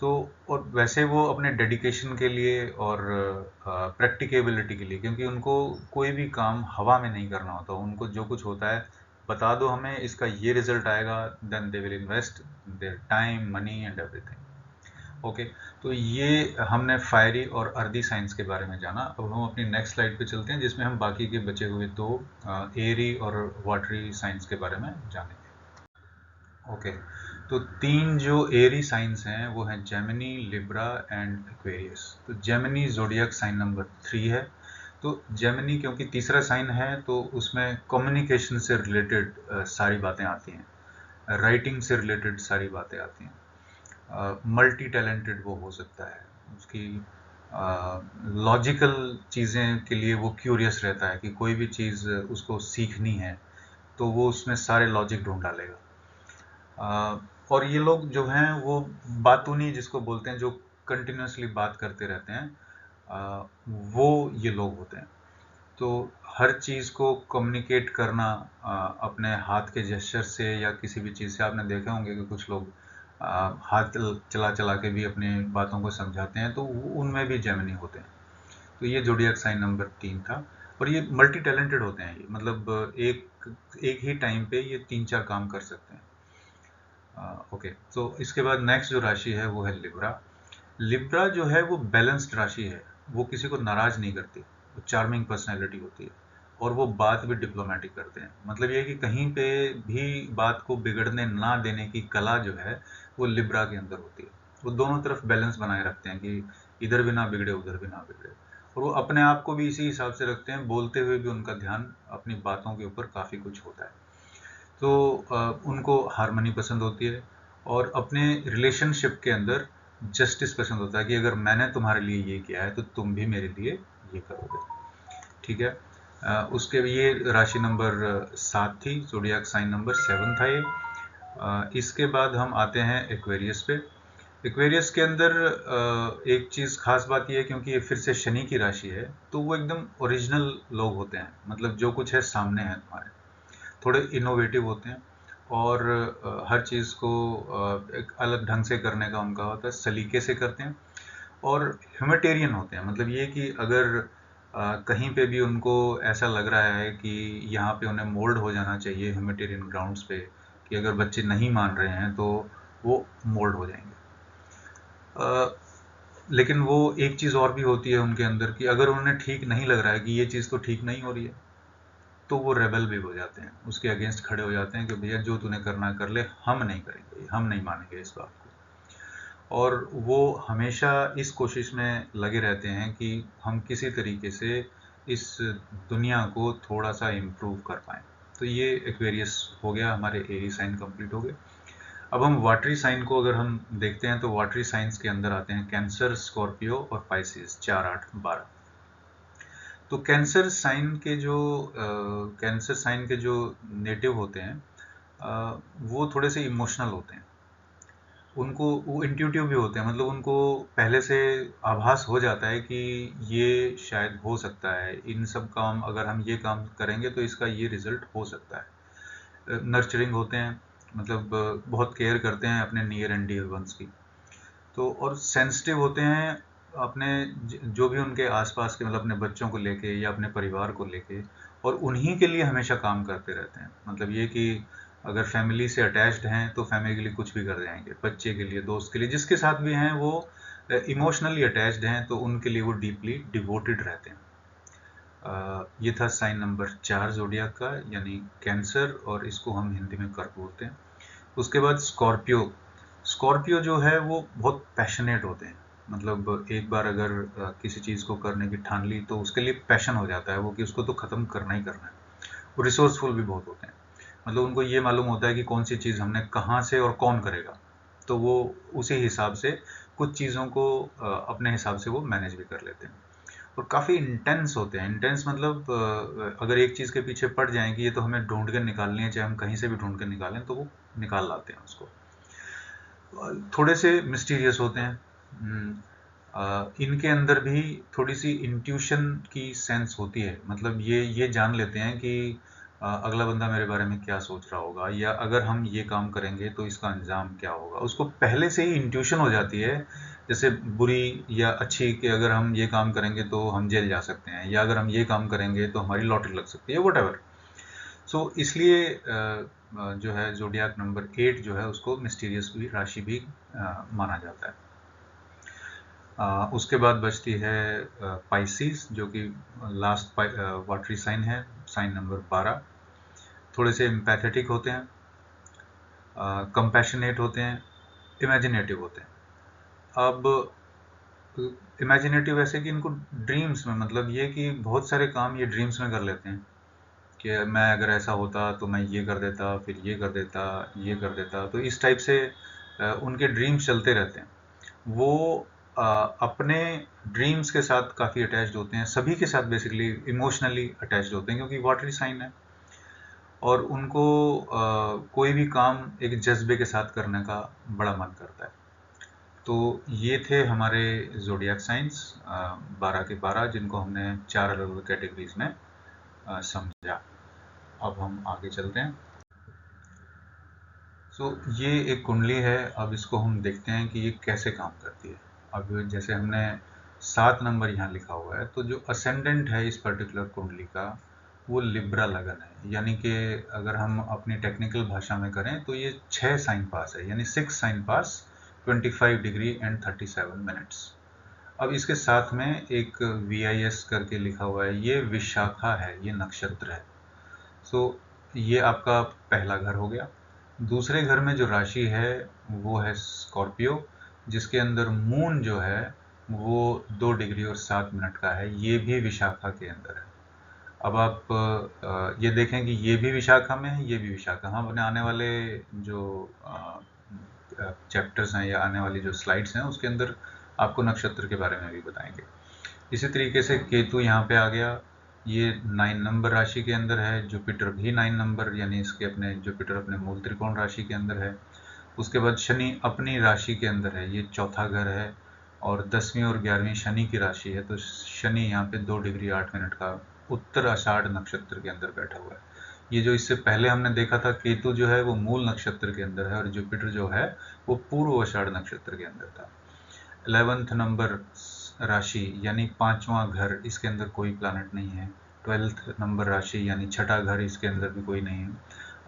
तो और वैसे वो अपने डेडिकेशन के लिए और प्रैक्टिकेबिलिटी के लिए, क्योंकि उनको कोई भी काम हवा में नहीं करना होता, उनको जो कुछ होता है बता दो हमें इसका ये रिजल्ट आएगा, then they will invest their time money and everything. Okay, तो ये हमने फायरी और अर्दी साइंस के बारे में जाना। अब हम अपनी नेक्स्ट स्लाइड पे चलते हैं जिसमें हम बाकी के बचे हुए दो एयरी और वाटरी साइंस के बारे में जानेंगे। ओके, तो तीन जो एरी साइंस हैं वो हैं जेमिनी, लिब्रा एंड एक्वेरियस। तो जेमिनी जोडियक साइन नंबर 3 है। तो जेमिनी क्योंकि तीसरा साइन है तो उसमें कम्युनिकेशन से रिलेटेड सारी बातें आती हैं, राइटिंग से रिलेटेड सारी बातें आती हैं, मल्टी टैलेंटेड वो हो सकता है, उसकी लॉजिकल चीज़ें के लिए वो क्यूरियस रहता है कि कोई भी चीज़ उसको सीखनी है तो वो उसमें सारे लॉजिक ढूंढ डालेगा। और ये लोग जो हैं वो बातूनी जिसको बोलते हैं, जो कंटिन्यूसली बात करते रहते हैं, वो ये लोग होते हैं। तो हर चीज़ को कम्युनिकेट करना अपने हाथ के जेस्चर से या किसी भी चीज़ से, आपने देखे होंगे कि कुछ लोग हाथ चला चला के भी अपनी बातों को समझाते हैं, तो उनमें भी जेमिनी होते हैं। तो ये जोडियक साइन नंबर 3 था। और ये मल्टी टैलेंटेड होते हैं, ये मतलब एक ही टाइम पे ये 3-4 काम कर सकते हैं। ओके, तो इसके बाद नेक्स्ट जो राशि है वो है लिब्रा। लिब्रा जो है वो बैलेंस्ड राशि है, वो किसी को नाराज नहीं करती, वो चार्मिंग पर्सनैलिटी होती है और वो बात भी डिप्लोमेटिक करते हैं। मतलब ये है कि कहीं पे भी बात को बिगड़ने ना देने की कला जो है वो लिब्रा के अंदर होती है। वो दोनों तरफ बैलेंस बनाए रखते हैं कि इधर भी ना बिगड़े उधर भी ना बिगड़े, और वो अपने आप को भी इसी हिसाब से रखते हैं, बोलते हुए भी उनका ध्यान अपनी बातों के ऊपर काफ़ी कुछ होता है। तो उनको हारमनी पसंद होती है और अपने रिलेशनशिप के अंदर जस्टिस पसंद होता है कि अगर मैंने तुम्हारे लिए ये किया है तो तुम भी मेरे लिए ये करोगे। ठीक है, उसके ये राशि नंबर 7 थी, जोडियाक साइन नंबर 7 था ये। इसके बाद हम आते हैं एक्वेरियस पे। एक्वेरियस के अंदर एक चीज़ खास बात यह है, क्योंकि ये फिर से शनि की राशि है, तो वो एकदम ओरिजिनल लोग होते हैं, मतलब जो कुछ है सामने है तुम्हारे, थोड़े इनोवेटिव होते हैं और हर चीज़ को एक अलग ढंग से करने का उनका होता है, सलीके से करते हैं और ह्यूमैनिटेरियन होते हैं। मतलब ये कि अगर कहीं पे भी उनको ऐसा लग रहा है कि यहाँ पे उन्हें मोल्ड हो जाना चाहिए ह्यूमैनिटेरियन ग्राउंड्स पे, कि अगर बच्चे नहीं मान रहे हैं तो वो मोल्ड हो जाएंगे। लेकिन वो एक चीज़ और भी होती है उनके अंदर कि अगर उन्हें ठीक नहीं लग रहा है कि ये चीज़ तो ठीक नहीं हो रही है, तो वो रेबल भी हो जाते हैं, उसके अगेंस्ट खड़े हो जाते हैं कि भैया जो तूने करना कर ले, हम नहीं करेंगे, हम नहीं मानेंगे इस बात को। और वो हमेशा इस कोशिश में लगे रहते हैं कि हम किसी तरीके से इस दुनिया को थोड़ा सा इम्प्रूव कर पाएँ। तो ये एक्वेरियस हो गया, हमारे एरी साइन कंप्लीट हो गए। अब हम वाटरी साइन को अगर हम देखते हैं तो वाटरी साइंस के अंदर आते हैं कैंसर, स्कॉर्पियो और पाइसिस, 4, 8, 12। तो कैंसर साइन के जो नेटिव होते हैं वो थोड़े से इमोशनल होते हैं, उनको वो इंट्यूटिव भी होते हैं, मतलब उनको पहले से आभास हो जाता है कि ये शायद हो सकता है, इन सब काम अगर हम ये काम करेंगे तो इसका ये रिजल्ट हो सकता है। नर्चरिंग होते हैं, मतलब बहुत केयर करते हैं अपने नियर एंड डियर वंस की। तो और सेंसिटिव होते हैं अपने जो भी उनके आसपास के, मतलब अपने बच्चों को लेके या अपने परिवार को लेके, और उन्हीं के लिए हमेशा काम करते रहते हैं। मतलब ये कि अगर फैमिली से अटैच्ड हैं तो फैमिली के लिए कुछ भी कर जाएंगे, बच्चे के लिए, दोस्त के लिए, जिसके साथ भी हैं वो इमोशनली अटैच्ड हैं तो उनके लिए वो डीपली डिवोटेड रहते हैं। ये था साइन नंबर 4 जोडियाक का, यानी कैंसर, और इसको हम हिंदी में कर्क बोलते हैं। उसके बाद स्कॉर्पियो। स्कॉर्पियो जो है वो बहुत पैशनेट होते हैं, मतलब एक बार अगर किसी चीज़ को करने की ठान ली तो उसके लिए पैशन हो जाता है वो, कि उसको तो ख़त्म करना ही करना है। वो रिसोर्सफुल भी बहुत होते हैं, मतलब उनको ये मालूम होता है कि कौन सी चीज़ हमने कहाँ से और कौन करेगा, तो वो उसी हिसाब से कुछ चीज़ों को अपने हिसाब से वो मैनेज भी कर लेते हैं। और काफ़ी इंटेंस होते हैं। इंटेंस मतलब अगर एक चीज़ के पीछे पड़ जाएं कि ये तो हमें ढूंढ कर निकालनी है, चाहे हम कहीं से भी ढूंढ कर निकालें, तो वो निकाल लाते हैं उसको। थोड़े से मिस्टीरियस होते हैं। इनके अंदर भी थोड़ी सी इंट्यूशन की सेंस होती है, मतलब ये जान लेते हैं कि अगला बंदा मेरे बारे में क्या सोच रहा होगा, या अगर हम ये काम करेंगे तो इसका अंजाम क्या होगा, उसको पहले से ही इंट्यूशन हो जाती है, जैसे बुरी या अच्छी, कि अगर हम ये काम करेंगे तो हम जेल जा सकते हैं, या अगर हम ये काम करेंगे तो हमारी लॉटरी लग सकती है, व्हाटएवर। सो इसलिए जो है ज़ोडियाक नंबर 8 जो है उसको मिस्टीरियस भी राशि भी माना जाता है। उसके बाद बचती है पाइसिस, जो कि लास्ट वाटरी साइन है, साइन नंबर 12। थोड़े से एम्पैथेटिक होते हैं, कंपैशनेट होते हैं, इमेजिनेटिव होते हैं। अब इमेजिनेटिव ऐसे कि इनको ड्रीम्स में, मतलब ये कि बहुत सारे काम ये ड्रीम्स में कर लेते हैं, कि मैं अगर ऐसा होता तो मैं ये कर देता, फिर ये कर देता, ये कर देता, तो इस टाइप से उनके ड्रीम्स चलते रहते हैं। वो अपने ड्रीम्स के साथ काफ़ी अटैच्ड होते हैं, सभी के साथ बेसिकली इमोशनली अटैच्ड होते हैं, क्योंकि वाटरी साइन है, और उनको कोई भी काम एक जज्बे के साथ करने का बड़ा मन करता है। तो ये थे हमारे ज़ोडियाक साइंस 12 के 12, जिनको हमने 4 अलग अलग कैटेगरीज में समझा। अब हम आगे चलते हैं। ये एक कुंडली है। अब इसको हम देखते हैं कि ये कैसे काम करती है। अब जैसे हमने 7 नंबर यहाँ लिखा हुआ है, तो जो असेंडेंट है इस पर्टिकुलर कुंडली का वो लिब्रा लगन है, यानी कि अगर हम अपनी टेक्निकल भाषा में करें तो ये 6 साइन पास है, यानी 6 साइन पास 25 डिग्री एंड 37 मिनट्स। अब इसके साथ में एक VIS करके लिखा हुआ है, ये विशाखा है, ये नक्षत्र है। ये आपका पहला घर हो गया। दूसरे घर में जो राशि है वो है स्कॉर्पियो, जिसके अंदर मून जो है वो 2 डिग्री और 7 मिनट का है, ये भी विशाखा के अंदर है। अब आप ये देखें कि ये भी विशाखा में है, ये भी विशाखा। हम अपने आने वाले जो चैप्टर्स हैं या आने वाली जो स्लाइड्स हैं उसके अंदर आपको नक्षत्र के बारे में भी बताएंगे। इसी तरीके से केतु यहाँ पे आ गया, ये 9 नंबर राशि के अंदर है। जुपिटर भी 9 नंबर, यानी इसके अपने जुपिटर अपने मूल त्रिकोण राशि के अंदर है। उसके बाद शनि अपनी राशि के अंदर है, ये चौथा घर है, और 10वीं और 11वीं शनि की राशि है। तो शनि यहाँ पे 2 डिग्री 8 मिनट का उत्तर आषाढ़ नक्षत्र के अंदर बैठा हुआ है। ये जो इससे पहले हमने देखा था, केतु जो है वो मूल नक्षत्र के अंदर है, और जुपिटर जो है वो पूर्व आषाढ़ नक्षत्र के अंदर था। 11th नंबर राशि यानी 5वां घर, इसके अंदर कोई प्लैनेट नहीं है। 12th नंबर राशि यानी छठा घर, इसके अंदर भी कोई नहीं है।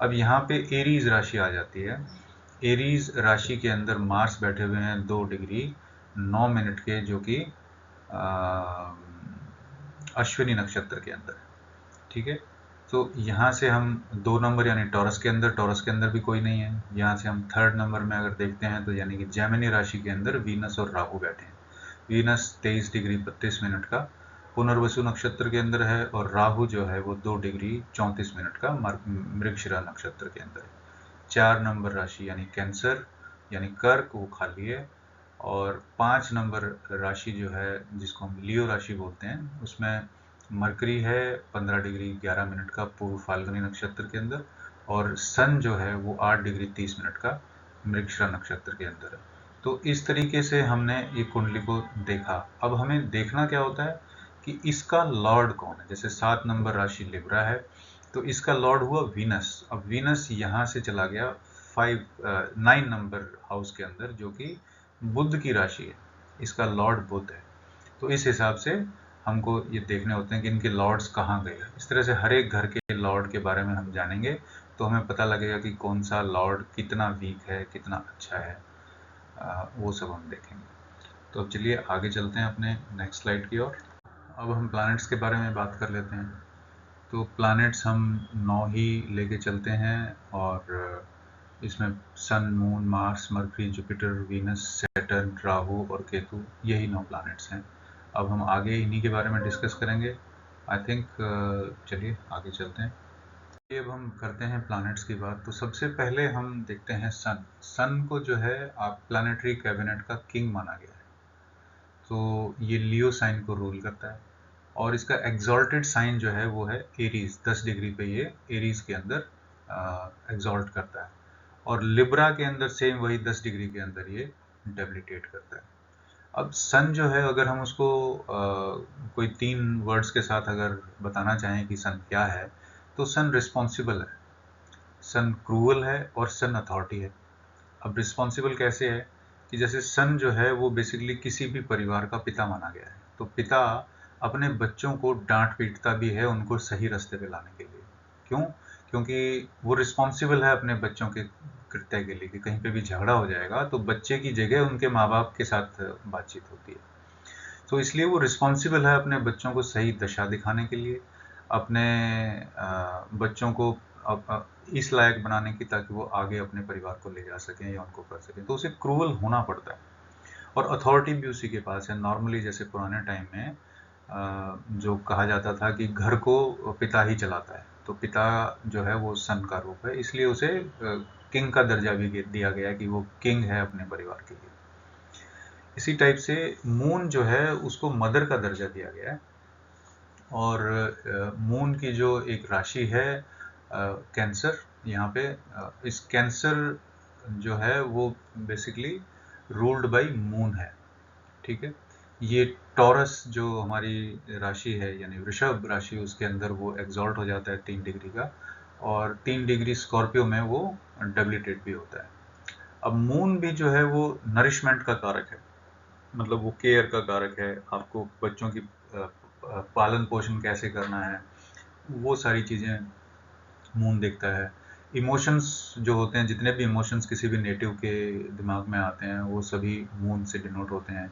अब यहाँ पे एरीज राशि आ जाती है। एरीज राशि के अंदर मार्स बैठे हुए हैं 2 डिग्री 9 मिनट के, जो कि अश्विनी नक्षत्र के अंदर है। ठीक है, तो यहाँ से हम 2 नंबर यानी टॉरस के अंदर भी कोई नहीं है। यहाँ से हम 3rd नंबर में अगर देखते हैं तो यानी कि जेमिनी राशि के अंदर वीनस और राहु बैठे हैं। वीनस 23 डिग्री 32 मिनट का पुनर्वसु नक्षत्र के अंदर है, और राहु जो है वो 2 डिग्री 34 मिनट का मृगशिरा नक्षत्र के अंदर है। 4 नंबर राशि यानी कैंसर यानी कर्क, वो खाली है। और 5 नंबर राशि जो है जिसको हम लियो राशि बोलते हैं, उसमें मरकरी है 15 डिग्री 11 मिनट का पूर्व फाल्गुनी नक्षत्र के अंदर, और सन जो है वो 8 डिग्री 30 मिनट का मृगशिरा नक्षत्र के अंदर है। तो इस तरीके से हमने ये कुंडली को देखा। अब हमें देखना क्या होता है कि इसका लॉर्ड कौन है। जैसे 7 नंबर राशि लिब्रा है, तो इसका लॉर्ड हुआ वीनस। अब वीनस यहाँ से चला गया 9 नंबर हाउस के अंदर, जो कि बुध की राशि है, इसका लॉर्ड बुध है। तो इस हिसाब से हमको ये देखने होते हैं कि इनके लॉर्ड्स कहाँ गए। इस तरह से हर एक घर के लॉर्ड के बारे में हम जानेंगे तो हमें पता लगेगा कि कौन सा लॉर्ड कितना वीक है, कितना अच्छा है, वो सब हम देखेंगे। तो अब चलिए आगे चलते हैं अपने नेक्स्ट स्लाइड की ओर। अब हम प्लैनेट्स के बारे में बात कर लेते हैं। तो प्लैनेट्स हम 9 ही लेके चलते हैं, और इसमें sun, moon, Mars, Mercury, Jupiter, Venus, Saturn, Rahu और केतु, यही 9 प्लैनेट्स हैं। अब हम आगे इन्हीं के बारे में डिस्कस करेंगे। आई थिंक चलिए आगे चलते हैं। अब हम करते हैं प्लैनेट्स की बात। तो सबसे पहले हम देखते हैं सन। सन को जो है आप प्लैनेटरी कैबिनेट का किंग माना गया है। तो ये लियो साइन को रूल करता है, और इसका एग्जॉल्टेड साइन जो है वो है एरीज। 10 डिग्री पे ये एरीज के अंदर एग्जॉल्ट करता है, और लिब्रा के अंदर सेम वही 10 डिग्री के अंदर ये डेबिलिटेट करता है। अब सन जो है, अगर हम उसको कोई 3 वर्ड्स के साथ अगर बताना चाहें कि सन क्या है, तो सन रिस्पॉन्सिबल है, सन क्रूअल है और सन अथॉरिटी है। अब रिस्पॉन्सिबल कैसे है कि जैसे सन जो है वो बेसिकली किसी भी परिवार का पिता माना गया है, तो पिता अपने बच्चों को डांट पीटता भी है उनको सही रास्ते पे लाने के लिए। क्यों? क्योंकि वो रिस्पॉन्सिबल है अपने बच्चों के कृत्य के लिए कि कहीं पे भी झगड़ा हो जाएगा तो बच्चे की जगह उनके माँ बाप के साथ बातचीत होती है। तो इसलिए वो रिस्पॉन्सिबल है अपने बच्चों को सही दिशा दिखाने के लिए, अपने बच्चों को इस लायक बनाने की ताकि वो आगे अपने परिवार को ले जा सकें या उनको कर सकें, तो उसे क्रूअल होना पड़ता है। और अथॉरिटी भी उसी के पास है। नॉर्मली जैसे पुराने टाइम में जो कहा जाता था कि घर को पिता ही चलाता है, तो पिता जो है वो सन का रूप है, इसलिए उसे किंग का दर्जा भी दिया गया कि वो किंग है अपने परिवार के लिए। इसी टाइप से मून जो है उसको मदर का दर्जा दिया गया है। और मून की जो एक राशि है कैंसर, यहाँ पे इस कैंसर जो है वो बेसिकली रूल्ड बाय मून है, ठीक है। ये टॉरस जो हमारी राशि है यानी वृषभ राशि, उसके अंदर वो एग्जॉल्ट हो जाता है 3 डिग्री का, और 3 डिग्री स्कॉर्पियो में वो डब्लिटेट भी होता है। अब मून भी जो है वो नरिशमेंट का कारक है, मतलब वो केयर का कारक है, आपको बच्चों की पालन पोषण कैसे करना है, वो सारी चीज़ें मून देखता है। इमोशंस जो होते हैं, जितने भी इमोशंस किसी भी नेटिव के दिमाग में आते हैं वो सभी मून से डिनोट होते हैं।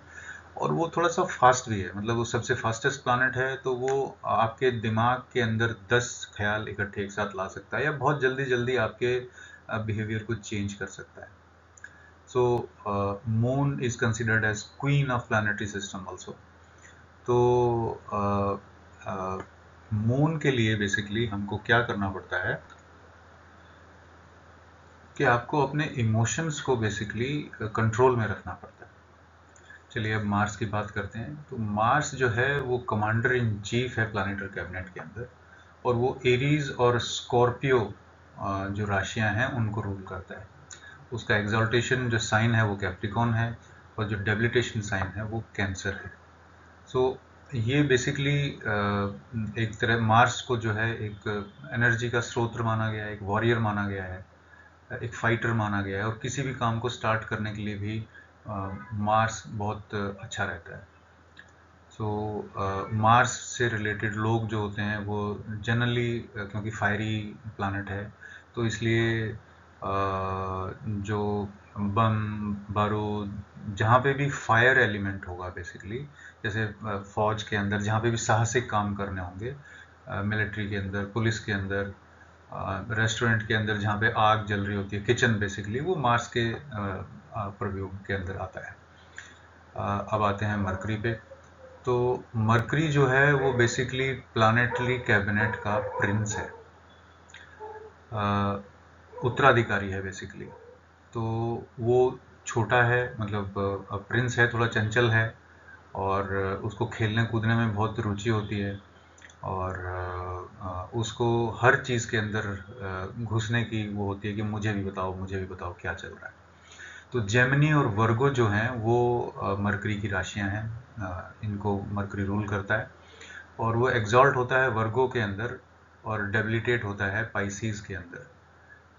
और वो थोड़ा सा फास्ट भी है, मतलब वो सबसे फास्टेस्ट प्लानट है, तो वो आपके दिमाग के अंदर 10 ख्याल इकट्ठे एक साथ ला सकता है या बहुत जल्दी जल्दी आपके बिहेवियर को चेंज कर सकता है। So moon is considered as queen of planetary system also. तो मून के लिए बेसिकली हमको क्या करना पड़ता है कि आपको अपने इमोशंस को बेसिकली कंट्रोल में रखना पड़ता है। चलिए अब मार्स की बात करते हैं। तो मार्स जो है वो कमांडर इन चीफ है प्लानिटरी कैबिनेट के अंदर, और वो एरीज और स्कॉर्पियो जो राशियां हैं उनको रूल करता है। उसका एग्जॉल्टेशन जो साइन है वो कैप्रिकॉन है, और जो डेबिलिटेशन साइन है वो कैंसर है। सो ये बेसिकली एक तरह मार्स को जो है एक एनर्जी का स्रोत माना गया है, एक वॉरियर माना गया है, एक फाइटर माना गया है, और किसी भी काम को स्टार्ट करने के लिए भी मार्स बहुत अच्छा रहता है। सो मार्स से रिलेटेड लोग जो होते हैं वो जनरली क्योंकि फायरी प्लानट है तो इसलिए जो बम बारूद, जहाँ पे भी फायर एलिमेंट होगा बेसिकली, जैसे फौज के अंदर जहाँ पे भी साहसिक काम करने होंगे, मिलिट्री के अंदर, पुलिस के अंदर, रेस्टोरेंट के अंदर जहाँ पे आग जल रही होती है, किचन, बेसिकली वो मार्स के प्रयोग के अंदर आता है। अब आते हैं मरकरी पे। तो मरकरी जो है वो बेसिकली प्लानेटरी कैबिनेट का प्रिंस है, उत्तराधिकारी है बेसिकली। तो वो छोटा है, मतलब प्रिंस है, थोड़ा चंचल है, और उसको खेलने कूदने में बहुत रुचि होती है, और उसको हर चीज़ के अंदर घुसने की वो होती है कि मुझे भी बताओ, मुझे भी बताओ क्या चल रहा है। तो जेमिनी और वर्गो जो हैं वो मरकरी की राशियां हैं, इनको मरकरी रूल करता है, और वो एग्जॉल्ट होता है वर्गो के अंदर और डेबिलिटेट होता है पाइसीज के अंदर।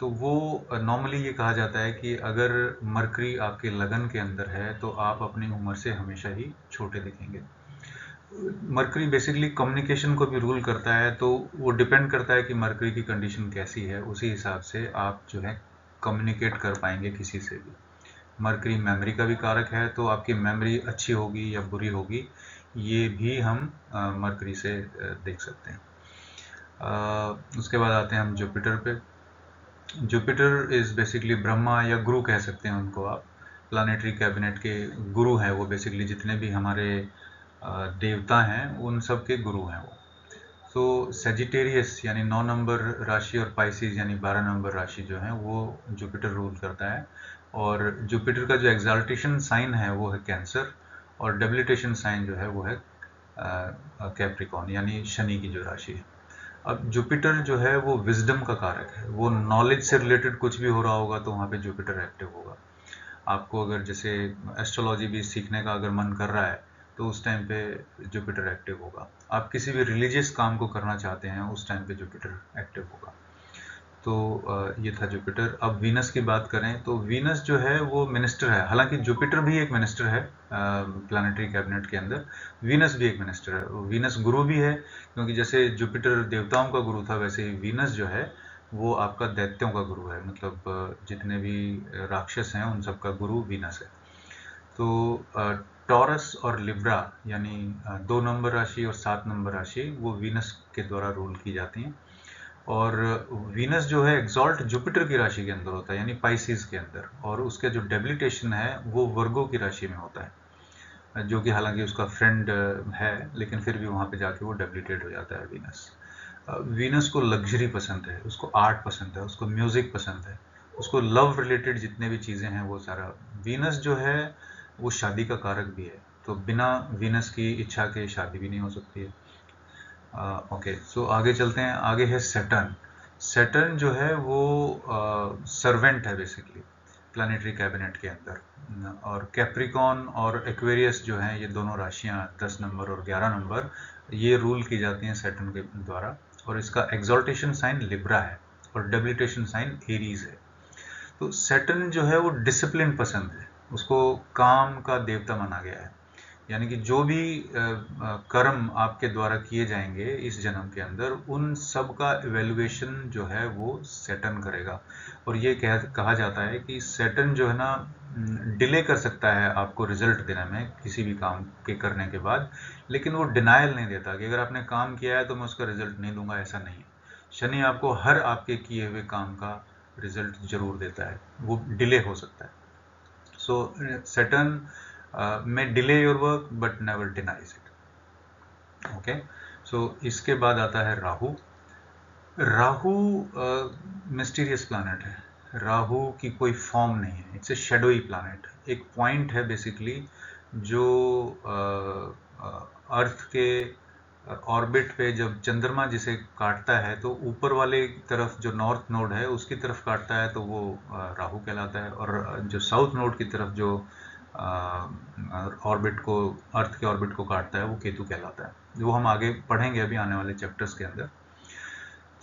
तो वो नॉर्मली ये कहा जाता है कि अगर मरकरी आपके लगन के अंदर है तो आप अपनी उम्र से हमेशा ही छोटे दिखेंगे। मरकरी बेसिकली कम्युनिकेशन को भी रूल करता है, तो वो डिपेंड करता है कि मरकरी की कंडीशन कैसी है, उसी हिसाब से आप जो है कम्युनिकेट कर पाएंगे किसी से भी। मरकरी मेमोरी का भी कारक है, तो आपकी मेमोरी अच्छी होगी या बुरी होगी ये भी हम मरकरी से देख सकते हैं। उसके बाद आते हैं हम जुपिटर पे। जुपिटर इज़ बेसिकली ब्रह्मा या गुरु कह सकते हैं उनको आप, प्लानेटरी कैबिनेट के गुरु हैं वो, बेसिकली जितने भी हमारे देवता हैं उन सब के गुरु हैं वो। तो सेजिटेरियस यानी 9 नंबर राशि और पाइसिस यानी 12 नंबर राशि जो है वो जुपिटर रूल करता है, और जुपिटर का जो एग्जाल्टेशन साइन है वो है कैंसर, और डेबिलिटेशन साइन जो है वो है कैप्रिकॉन यानी शनि की जो राशि है। अब जुपिटर जो है वो विजडम का कारक है, वो नॉलेज से रिलेटेड कुछ भी हो रहा होगा तो वहाँ पे जुपिटर एक्टिव होगा। आपको अगर जैसे एस्ट्रोलॉजी भी सीखने का अगर मन कर रहा है तो उस टाइम पे जुपिटर एक्टिव होगा। आप किसी भी रिलीजियस काम को करना चाहते हैं उस टाइम पे जुपिटर एक्टिव होगा। तो ये था जुपिटर। अब वीनस की बात करें तो वीनस जो है वो मिनिस्टर है, हालांकि जुपिटर भी एक मिनिस्टर है प्लानिटरी कैबिनेट के अंदर, वीनस भी एक मिनिस्टर है। वीनस गुरु भी है, क्योंकि जैसे जुपिटर देवताओं का गुरु था वैसे ही वीनस जो है वो आपका दैत्यों का गुरु है, मतलब जितने भी राक्षस हैं उन सबका गुरु वीनस है। तो टॉरस और लिब्रा यानी 2 नंबर राशि और 7 नंबर राशि वो वीनस के द्वारा रूल की जाती हैं। और वीनस जो है एग्जॉल्ट जुपिटर की राशि के अंदर होता है, यानी पाइसिस के अंदर, और उसके जो डेबिलिटेशन है वो वर्गो की राशि में होता है, जो कि हालांकि उसका फ्रेंड है, लेकिन फिर भी वहां पे जाके वो डेबिलिटेट हो जाता है वीनस। वीनस को लग्जरी पसंद है, उसको आर्ट पसंद है, उसको म्यूजिक पसंद है, उसको लव रिलेटेड जितने भी चीजें हैं वो सारा। वीनस जो है वो शादी का कारक भी है, तो बिना वीनस की इच्छा के शादी भी नहीं हो सकती है। ओके, सो आगे चलते हैं। आगे है सैटर्न। सैटर्न जो है वो सर्वेंट है बेसिकली प्लानिटरी कैबिनेट के अंदर। और कैप्रिकॉन और एक्वेरियस जो हैं ये दोनों राशियां 10 नंबर और 11 नंबर ये रूल की जाती हैं सैटर्न के द्वारा। और इसका एक्सॉल्टेशन साइन लिब्रा है और डेबिलिटेशन साइन एरीज है। तो सैटर्न जो है वो डिसिप्लिन पसंद है, उसको काम का देवता माना गया है, यानी कि जो भी कर्म आपके द्वारा किए जाएंगे इस जन्म के अंदर उन सब का इवेल्युएशन जो है वो सैटर्न करेगा। और ये कहा जाता है कि सैटर्न जो है ना डिले कर सकता है आपको रिजल्ट देने में किसी भी काम के करने के बाद, लेकिन वो डिनायल नहीं देता कि अगर आपने काम किया है तो मैं उसका रिजल्ट नहीं दूंगा, ऐसा नहीं है। शनि आपको हर आपके किए हुए काम का रिजल्ट जरूर देता है, वो डिले हो सकता है। So Saturn may delay your work but never denies it। Okay, so इसके बाद आता है राहु। राहु मिस्टीरियस प्लैनेट है, राहु की कोई फॉर्म नहीं है, इट्स ए शेडोई प्लैनेट, एक पॉइंट है बेसिकली जो अर्थ के ऑर्बिट पे जब चंद्रमा जिसे काटता है तो ऊपर वाले तरफ जो नॉर्थ नोड है उसकी तरफ काटता है तो वो राहु कहलाता है, और जो साउथ नोड की तरफ जो ऑर्बिट को अर्थ के ऑर्बिट को काटता है वो केतु कहलाता है, जो हम आगे पढ़ेंगे अभी आने वाले चैप्टर्स के अंदर।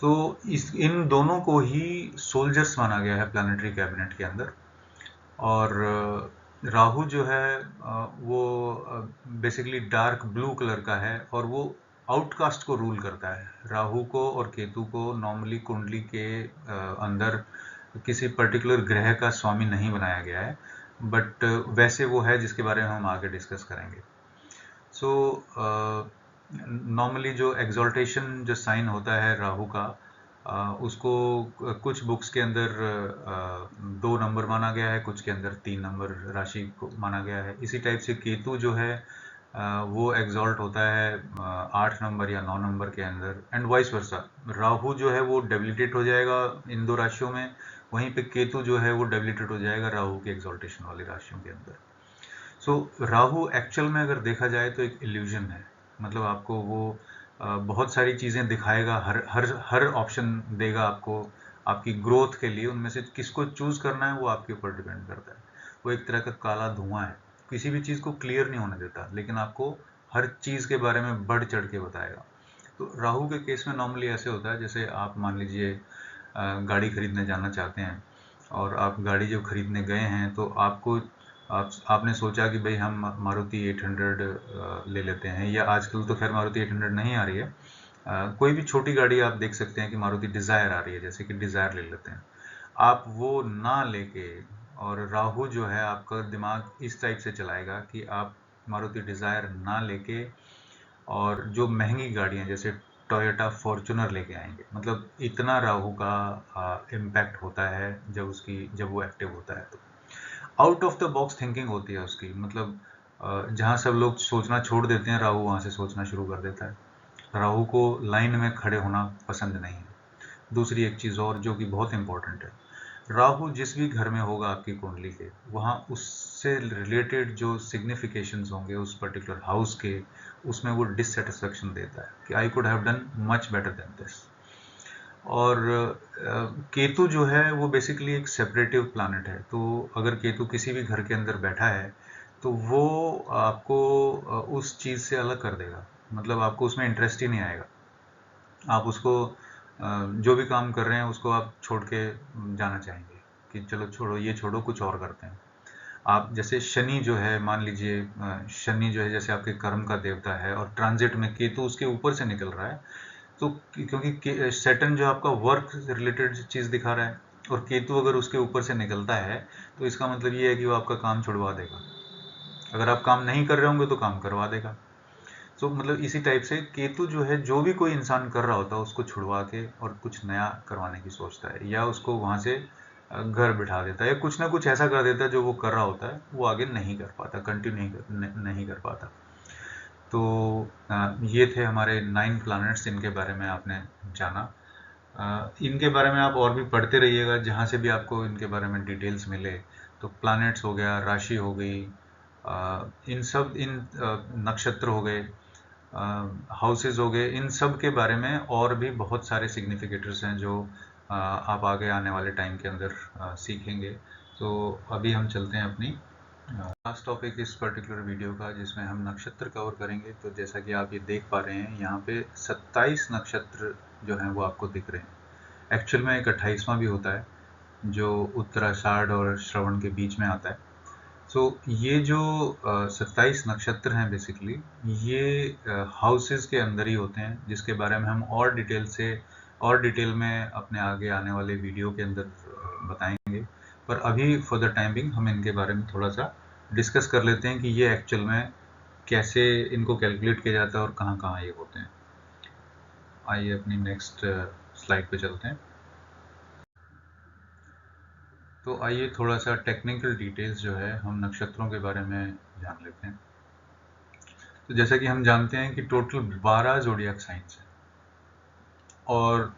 तो इन दोनों को ही सोल्जर्स माना गया है प्लानिटरी कैबिनेट के अंदर। और राहु जो है वो बेसिकली डार्क ब्लू कलर का है और वो आउटकास्ट को रूल करता है। राहु को और केतु को नॉर्मली कुंडली के अंदर किसी पर्टिकुलर ग्रह का स्वामी नहीं बनाया गया है, बट वैसे वो है जिसके बारे में हम आगे डिस्कस करेंगे। सो नॉर्मली जो एक्सॉल्टेशन जो साइन होता है राहु का उसको कुछ बुक्स के अंदर 2 नंबर माना गया है, कुछ के अंदर 3 नंबर राशि को माना गया है। इसी टाइप से केतु जो है वो एक्सॉल्ट होता है 8 नंबर या 9 नंबर के अंदर, एंड वाइस वर्सा। राहु जो है वो डेबिलिटेट हो जाएगा इन 2 राशियों में, वहीं पे केतु जो है वो डेबिलिटेट हो जाएगा राहु के एक्सॉल्टेशन वाली राशियों के अंदर। सो राहु एक्चुअल में अगर देखा जाए तो एक इल्यूजन है, मतलब आपको वो बहुत सारी चीज़ें दिखाएगा, हर हर हर ऑप्शन देगा आपको आपकी ग्रोथ के लिए, उनमें से किसको चूज करना है वो आपके ऊपर डिपेंड करता है। वो एक तरह का काला धुआं है, किसी भी चीज़ को क्लियर नहीं होने देता, लेकिन आपको हर चीज़ के बारे में बढ़ चढ़ के बताएगा। तो राहु के केस में नॉर्मली ऐसे होता है, जैसे आप मान लीजिए गाड़ी खरीदने जाना चाहते हैं और आप गाड़ी जब खरीदने गए हैं तो आपने सोचा कि भाई हम मारुति 800 ले लेते हैं, या आजकल तो खैर मारुति 800 नहीं आ रही है, कोई भी छोटी गाड़ी आप देख सकते हैं कि मारुति डिज़ायर आ रही है, जैसे कि डिज़ायर ले लेते हैं। आप वो ना लेके, और राहु जो है आपका दिमाग इस टाइप से चलाएगा कि आप मारुति डिज़ायर ना लेके और जो महंगी गाड़ियाँ जैसे टोयोटा फॉर्च्यूनर लेके आएंगे। मतलब इतना राहु का इम्पैक्ट होता है जब वो एक्टिव होता है। तो out of the box thinking होती है उसकी, मतलब जहाँ सब लोग सोचना छोड़ देते हैं राहु वहाँ से सोचना शुरू कर देता है। राहु को लाइन में खड़े होना पसंद नहीं है। दूसरी एक चीज़ और जो कि बहुत इंपॉर्टेंट है, राहु जिस भी घर में होगा आपकी कुंडली के, वहाँ उससे रिलेटेड जो सिग्निफिकेशंस होंगे उस पर्टिकुलर हाउस के, उसमें वो डिससेटिस्फेक्शन देता है कि I could have done much better than this. और केतु जो है वो बेसिकली एक सेपरेटिव प्लैनेट है, तो अगर केतु किसी भी घर के अंदर बैठा है तो वो आपको उस चीज़ से अलग कर देगा, मतलब आपको उसमें इंटरेस्ट ही नहीं आएगा। आप उसको जो भी काम कर रहे हैं उसको आप छोड़ के जाना चाहेंगे कि चलो छोड़ो, ये छोड़ो, कुछ और करते हैं। आप जैसे शनि जो है, मान लीजिए शनि जो है जैसे आपके कर्म का देवता है और ट्रांजिट में केतु उसके ऊपर से निकल रहा है, तो क्योंकि सैटर्न जो आपका वर्क रिलेटेड चीज़ दिखा रहा है और केतु अगर उसके ऊपर से निकलता है तो इसका मतलब ये है कि वो आपका काम छुड़वा देगा। अगर आप काम नहीं कर रहे होंगे तो काम करवा देगा। तो मतलब इसी टाइप से केतु जो है, जो भी कोई इंसान कर रहा होता है उसको छुड़वा के और कुछ नया करवाने की सोचता है, या उसको वहां से घर बिठा देता है, या कुछ ना कुछ ऐसा कर देता है जो वो कर रहा होता है वो आगे नहीं कर पाता, कंटिन्यू नहीं कर पाता। तो ये थे हमारे 9 प्लैनेट्स जिनके बारे में आपने जाना। इनके बारे में आप और भी पढ़ते रहिएगा, जहाँ से भी आपको इनके बारे में डिटेल्स मिले। तो प्लैनेट्स हो गया, राशि हो गई, इन नक्षत्र हो गए, हाउसेज हो गए, इन सब के बारे में और भी बहुत सारे सिग्निफिकेटर्स हैं जो आप आगे आने वाले टाइम के अंदर सीखेंगे। तो अभी हम चलते हैं अपनी लास्ट टॉपिक इस पर्टिकुलर वीडियो का, जिसमें हम नक्षत्र कवर करेंगे। तो जैसा कि आप ये देख पा रहे हैं, यहाँ पे 27 नक्षत्र जो हैं वो आपको दिख रहे हैं। एक्चुअल में एक 28वां भी होता है जो उत्तराषाढ़ और श्रवण के बीच में आता है। सो ये जो 27 नक्षत्र हैं बेसिकली, ये हाउसेस के अंदर ही होते हैं, जिसके बारे में हम और डिटेल में अपने आगे आने वाले वीडियो के अंदर बताएंगे। पर अभी फॉर द टाइम बिंग हम इनके बारे में थोड़ा सा डिस्कस कर लेते हैं कि ये एक्चुअल में कैसे इनको कैलकुलेट किया जाता है और कहाँ कहाँ ये होते हैं। आइए अपनी नेक्स्ट स्लाइड पे चलते हैं। तो आइए थोड़ा सा टेक्निकल डिटेल्स जो है हम नक्षत्रों के बारे में जान लेते हैं। तो जैसा कि हम जानते हैं कि टोटल 12 ज़ोडिएक साइंस है और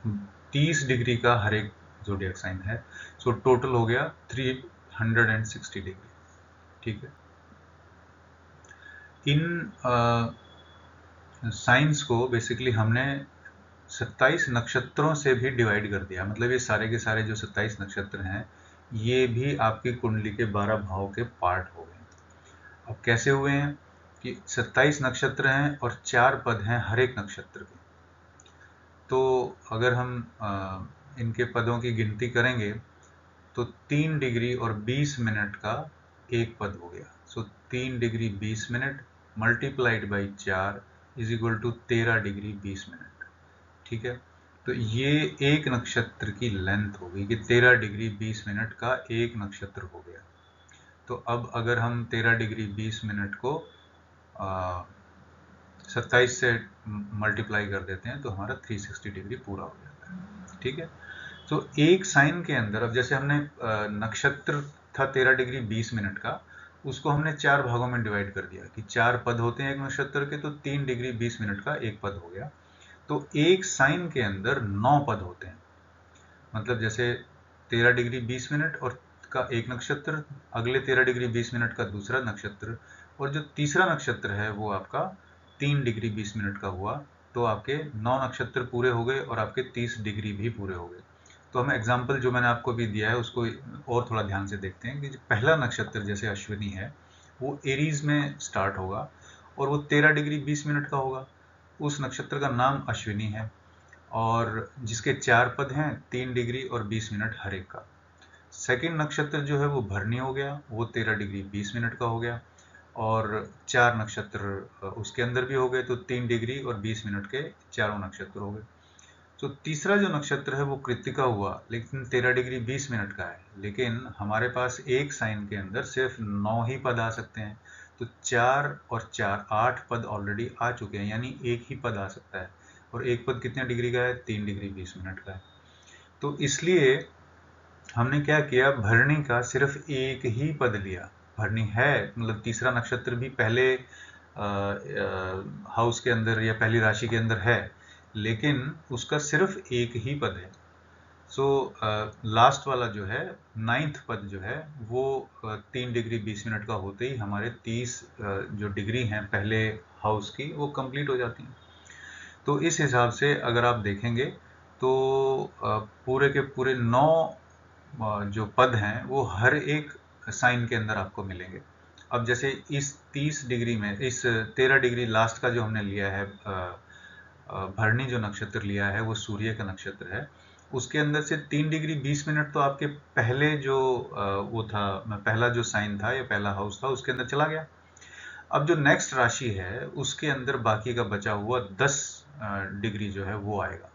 30 डिग्री का हर एक ज़ोडिएक साइन है। सो टोटल हो गया 360 डिग्री। ठीक है, इन साइंस को बेसिकली हमने 27 नक्षत्रों से भी डिवाइड कर दिया। मतलब ये सारे के सारे जो 27 नक्षत्र हैं, ये भी आपकी कुंडली के 12 भाव के पार्ट हो गए। अब कैसे हुए हैं कि 27 नक्षत्र हैं और 4 पद हैं हर एक नक्षत्र के। तो अगर हम इनके पदों की गिनती करेंगे तो 3 डिग्री और 20 मिनट का एक पद हो गया। So 3 degree 20 minute multiplied by 4 is equal to 13 degree 20 minute. ठीक है, तो ये एक नक्षत्र की लेंथ हो गई कि 13 डिग्री 20 मिनट का एक नक्षत्र हो गया। तो अब अगर हम 13 डिग्री 20 मिनट को 27 से मल्टीप्लाई कर देते हैं तो हमारा 360 डिग्री पूरा हो जाता है। ठीक है, तो एक साइन के अंदर, अब जैसे हमने नक्षत्र था 13 डिग्री 20 मिनट का, उसको हमने 4 भागों में डिवाइड कर दिया कि 4 पद होते हैं एक नक्षत्र के, तो 3 डिग्री 20 मिनट का एक पद हो गया। तो एक साइन के अंदर 9 पद होते हैं। मतलब जैसे 13 डिग्री 20 मिनट और का एक नक्षत्र, अगले 13 डिग्री 20 मिनट का दूसरा नक्षत्र, और जो तीसरा नक्षत्र है वो आपका 3 डिग्री 20 मिनट का हुआ। तो आपके 9 नक्षत्र पूरे हो गए और आपके 30 डिग्री भी पूरे हो गए। तो हम एग्जाम्पल जो मैंने आपको भी दिया है उसको और थोड़ा ध्यान से देखते हैं कि पहला नक्षत्र जैसे अश्विनी है, वो एरीज में स्टार्ट होगा और वो 13 डिग्री 20 मिनट का होगा। उस नक्षत्र का नाम अश्विनी है और जिसके 4 पद हैं 3 डिग्री और 20 मिनट हर एक का। सेकंड नक्षत्र जो है वो भरनी हो गया, वो 13 डिग्री 20 मिनट का हो गया और 4 नक्षत्र उसके अंदर भी हो गए, तो 3 डिग्री और 20 मिनट के चारों नक्षत्र हो गए। तो तीसरा जो नक्षत्र है वो कृत्तिका हुआ, लेकिन 13 डिग्री 20 मिनट का है, लेकिन हमारे पास एक साइन के अंदर सिर्फ 9 ही पद आ सकते हैं। तो 4 और 4 8 पद ऑलरेडी आ चुके हैं, यानी एक ही पद आ सकता है। और एक पद कितने डिग्री का है? 3 डिग्री 20 मिनट का है। तो इसलिए हमने क्या किया, भरणी का सिर्फ एक ही पद लिया। भरणी है मतलब तीसरा नक्षत्र भी पहले हाउस के अंदर या पहली राशि के अंदर है, लेकिन उसका सिर्फ एक ही पद है। सो लास्ट वाला जो है 9th पद जो है वो 3 डिग्री 20 मिनट का होते ही हमारे 30 जो डिग्री हैं पहले हाउस की वो कंप्लीट हो जाती हैं। तो इस हिसाब से अगर आप देखेंगे तो पूरे के पूरे 9 जो पद हैं वो हर एक साइन के अंदर आपको मिलेंगे। अब जैसे इस 30 डिग्री में, इस 13 डिग्री लास्ट का जो हमने लिया है, भरणी जो नक्षत्र लिया है वो सूर्य का नक्षत्र है, उसके अंदर से 3 डिग्री 20 मिनट तो आपके पहले जो वो था, पहला जो साइन था या पहला हाउस था उसके अंदर चला गया। अब जो नेक्स्ट राशि है उसके अंदर बाकी का बचा हुआ 10 डिग्री जो है वो आएगा।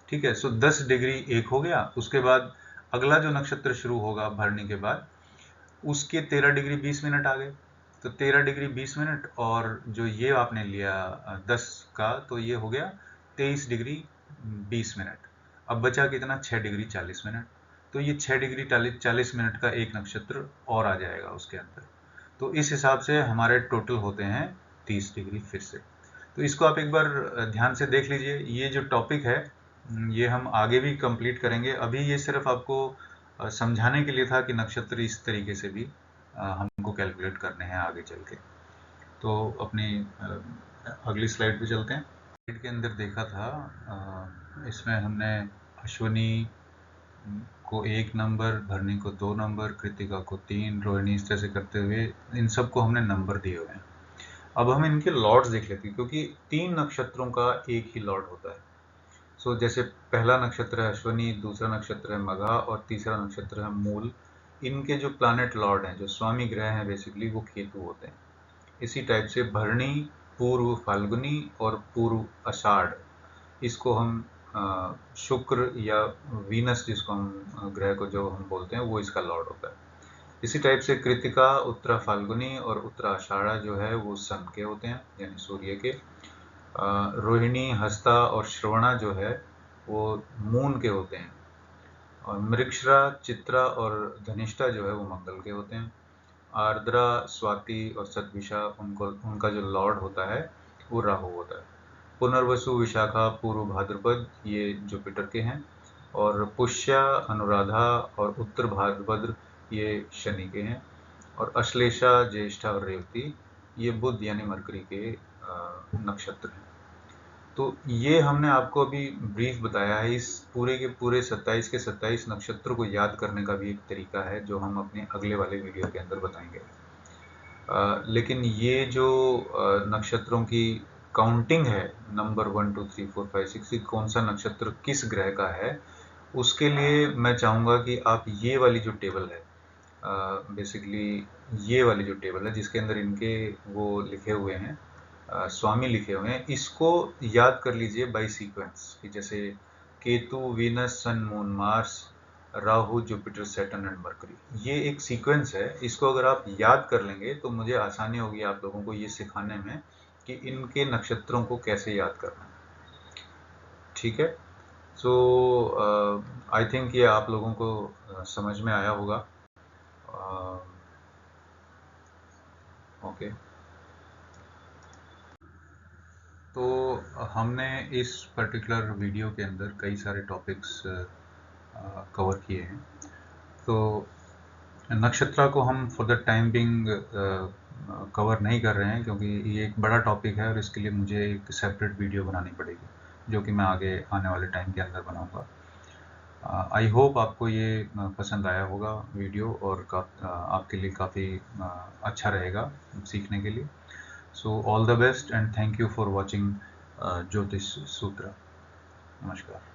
ठीक है, सो 10 डिग्री एक हो गया। उसके बाद अगला जो नक्षत्र शुरू होगा भरणी के बाद, उसके 13 डिग्री 20 मिनट आ गए। तो 13 डिग्री 20 मिनट और जो ये आपने लिया 10 का, तो ये हो गया 23 डिग्री 20 मिनट। अब बचा कितना, 6 डिग्री 40 मिनट। तो ये 6 डिग्री 40 मिनट का एक नक्षत्र और आ जाएगा उसके अंदर। तो इस हिसाब से हमारे टोटल होते हैं 30 डिग्री फिर से। तो इसको आप एक बार ध्यान से देख लीजिए। ये जो टॉपिक है ये हम आगे भी कंप्लीट करेंगे। अभी ये सिर्फ आपको समझाने के लिए था कि नक्षत्र इस तरीके से भी हमको कैलकुलेट करने हैं आगे चल के। तो अपनी अगली स्लाइड पे चलते हैं। स्लाइड के अंदर देखा था, इसमें हमने अश्विनी को 1 नंबर, भरणी को 2 नंबर, कृतिका को 3, रोहिणी, इस तरह से करते हुए इन सबको हमने नंबर दिए हुए हैं। अब हम इनके लॉर्ड्स देख लेते हैं, क्योंकि 3 नक्षत्रों का एक ही लॉर्ड होता है। सो जैसे पहला नक्षत्र है अश्विनी, दूसरा नक्षत्र है मघा और तीसरा नक्षत्र है मूल। इनके जो प्लैनेट लॉर्ड हैं, जो स्वामी ग्रह हैं, बेसिकली वो केतु होते हैं। इसी टाइप से भरणी पूर्व फाल्गुनी और पूर्व आषाढ़, इसको हम शुक्र या वीनस, जिसको हम ग्रह को जो हम बोलते हैं, वो इसका लॉर्ड होता है। इसी टाइप से कृतिका उत्तरा फाल्गुनी और उत्तरा आषाढ़ा जो है वो सन के होते हैं, यानी सूर्य के। रोहिणी, हस्ता और श्रवणा जो है वो मून के होते हैं। और मृगशिरा, चित्रा और धनिष्ठा जो है वो मंगल के होते हैं। आर्द्रा, स्वाति और सतभिषा, उनका जो लॉर्ड होता है वो राहु होता है। पुनर्वसु, विशाखा, पूर्व भाद्रपद, ये जुपिटर के हैं। और पुष्या, अनुराधा और उत्तर भाद्रपद, ये शनि के हैं। और अश्लेषा, ज्येष्ठा और रेवती, ये बुध यानी मरकरी के नक्षत्र हैं। तो ये हमने आपको अभी ब्रीफ बताया है। इस पूरे के पूरे 27 के 27 नक्षत्र को याद करने का भी एक तरीका है, जो हम अपने अगले वाले वीडियो के अंदर बताएंगे। लेकिन ये जो नक्षत्रों की काउंटिंग है, नंबर 1 2 3 4 5 6 कौन सा नक्षत्र किस ग्रह का है, उसके लिए मैं चाहूँगा कि आप ये वाली जो टेबल है, बेसिकली ये वाली जो टेबल है जिसके अंदर इनके वो लिखे हुए हैं, स्वामी लिखे हुए हैं, इसको याद कर लीजिए बाय सीक्वेंस। कि जैसे Ketu, Venus, Sun, moon, Mars, Rahu, Jupiter, Saturn and Mercury, ये एक सीक्वेंस है। इसको अगर आप याद कर लेंगे तो मुझे आसानी होगी आप लोगों को ये सिखाने में कि इनके नक्षत्रों को कैसे याद करना है। ठीक है, सो आई थिंक ये आप लोगों को समझ में आया होगा। ओके, तो हमने इस पर्टिकुलर वीडियो के अंदर कई सारे टॉपिक्स कवर किए हैं। तो नक्षत्र को हम for the time being cover नहीं कर रहे हैं, क्योंकि ये एक बड़ा टॉपिक है और इसके लिए मुझे एक सेपरेट वीडियो बनानी पड़ेगी, जो कि मैं आगे आने वाले टाइम के अंदर बनाऊंगा। आई होप आपको ये पसंद आया होगा वीडियो, और आपके लिए काफ़ी अच्छा रहेगा सीखने के लिए। So all the best and thank you for watching ज्योतिष सूत्र। नमस्कार।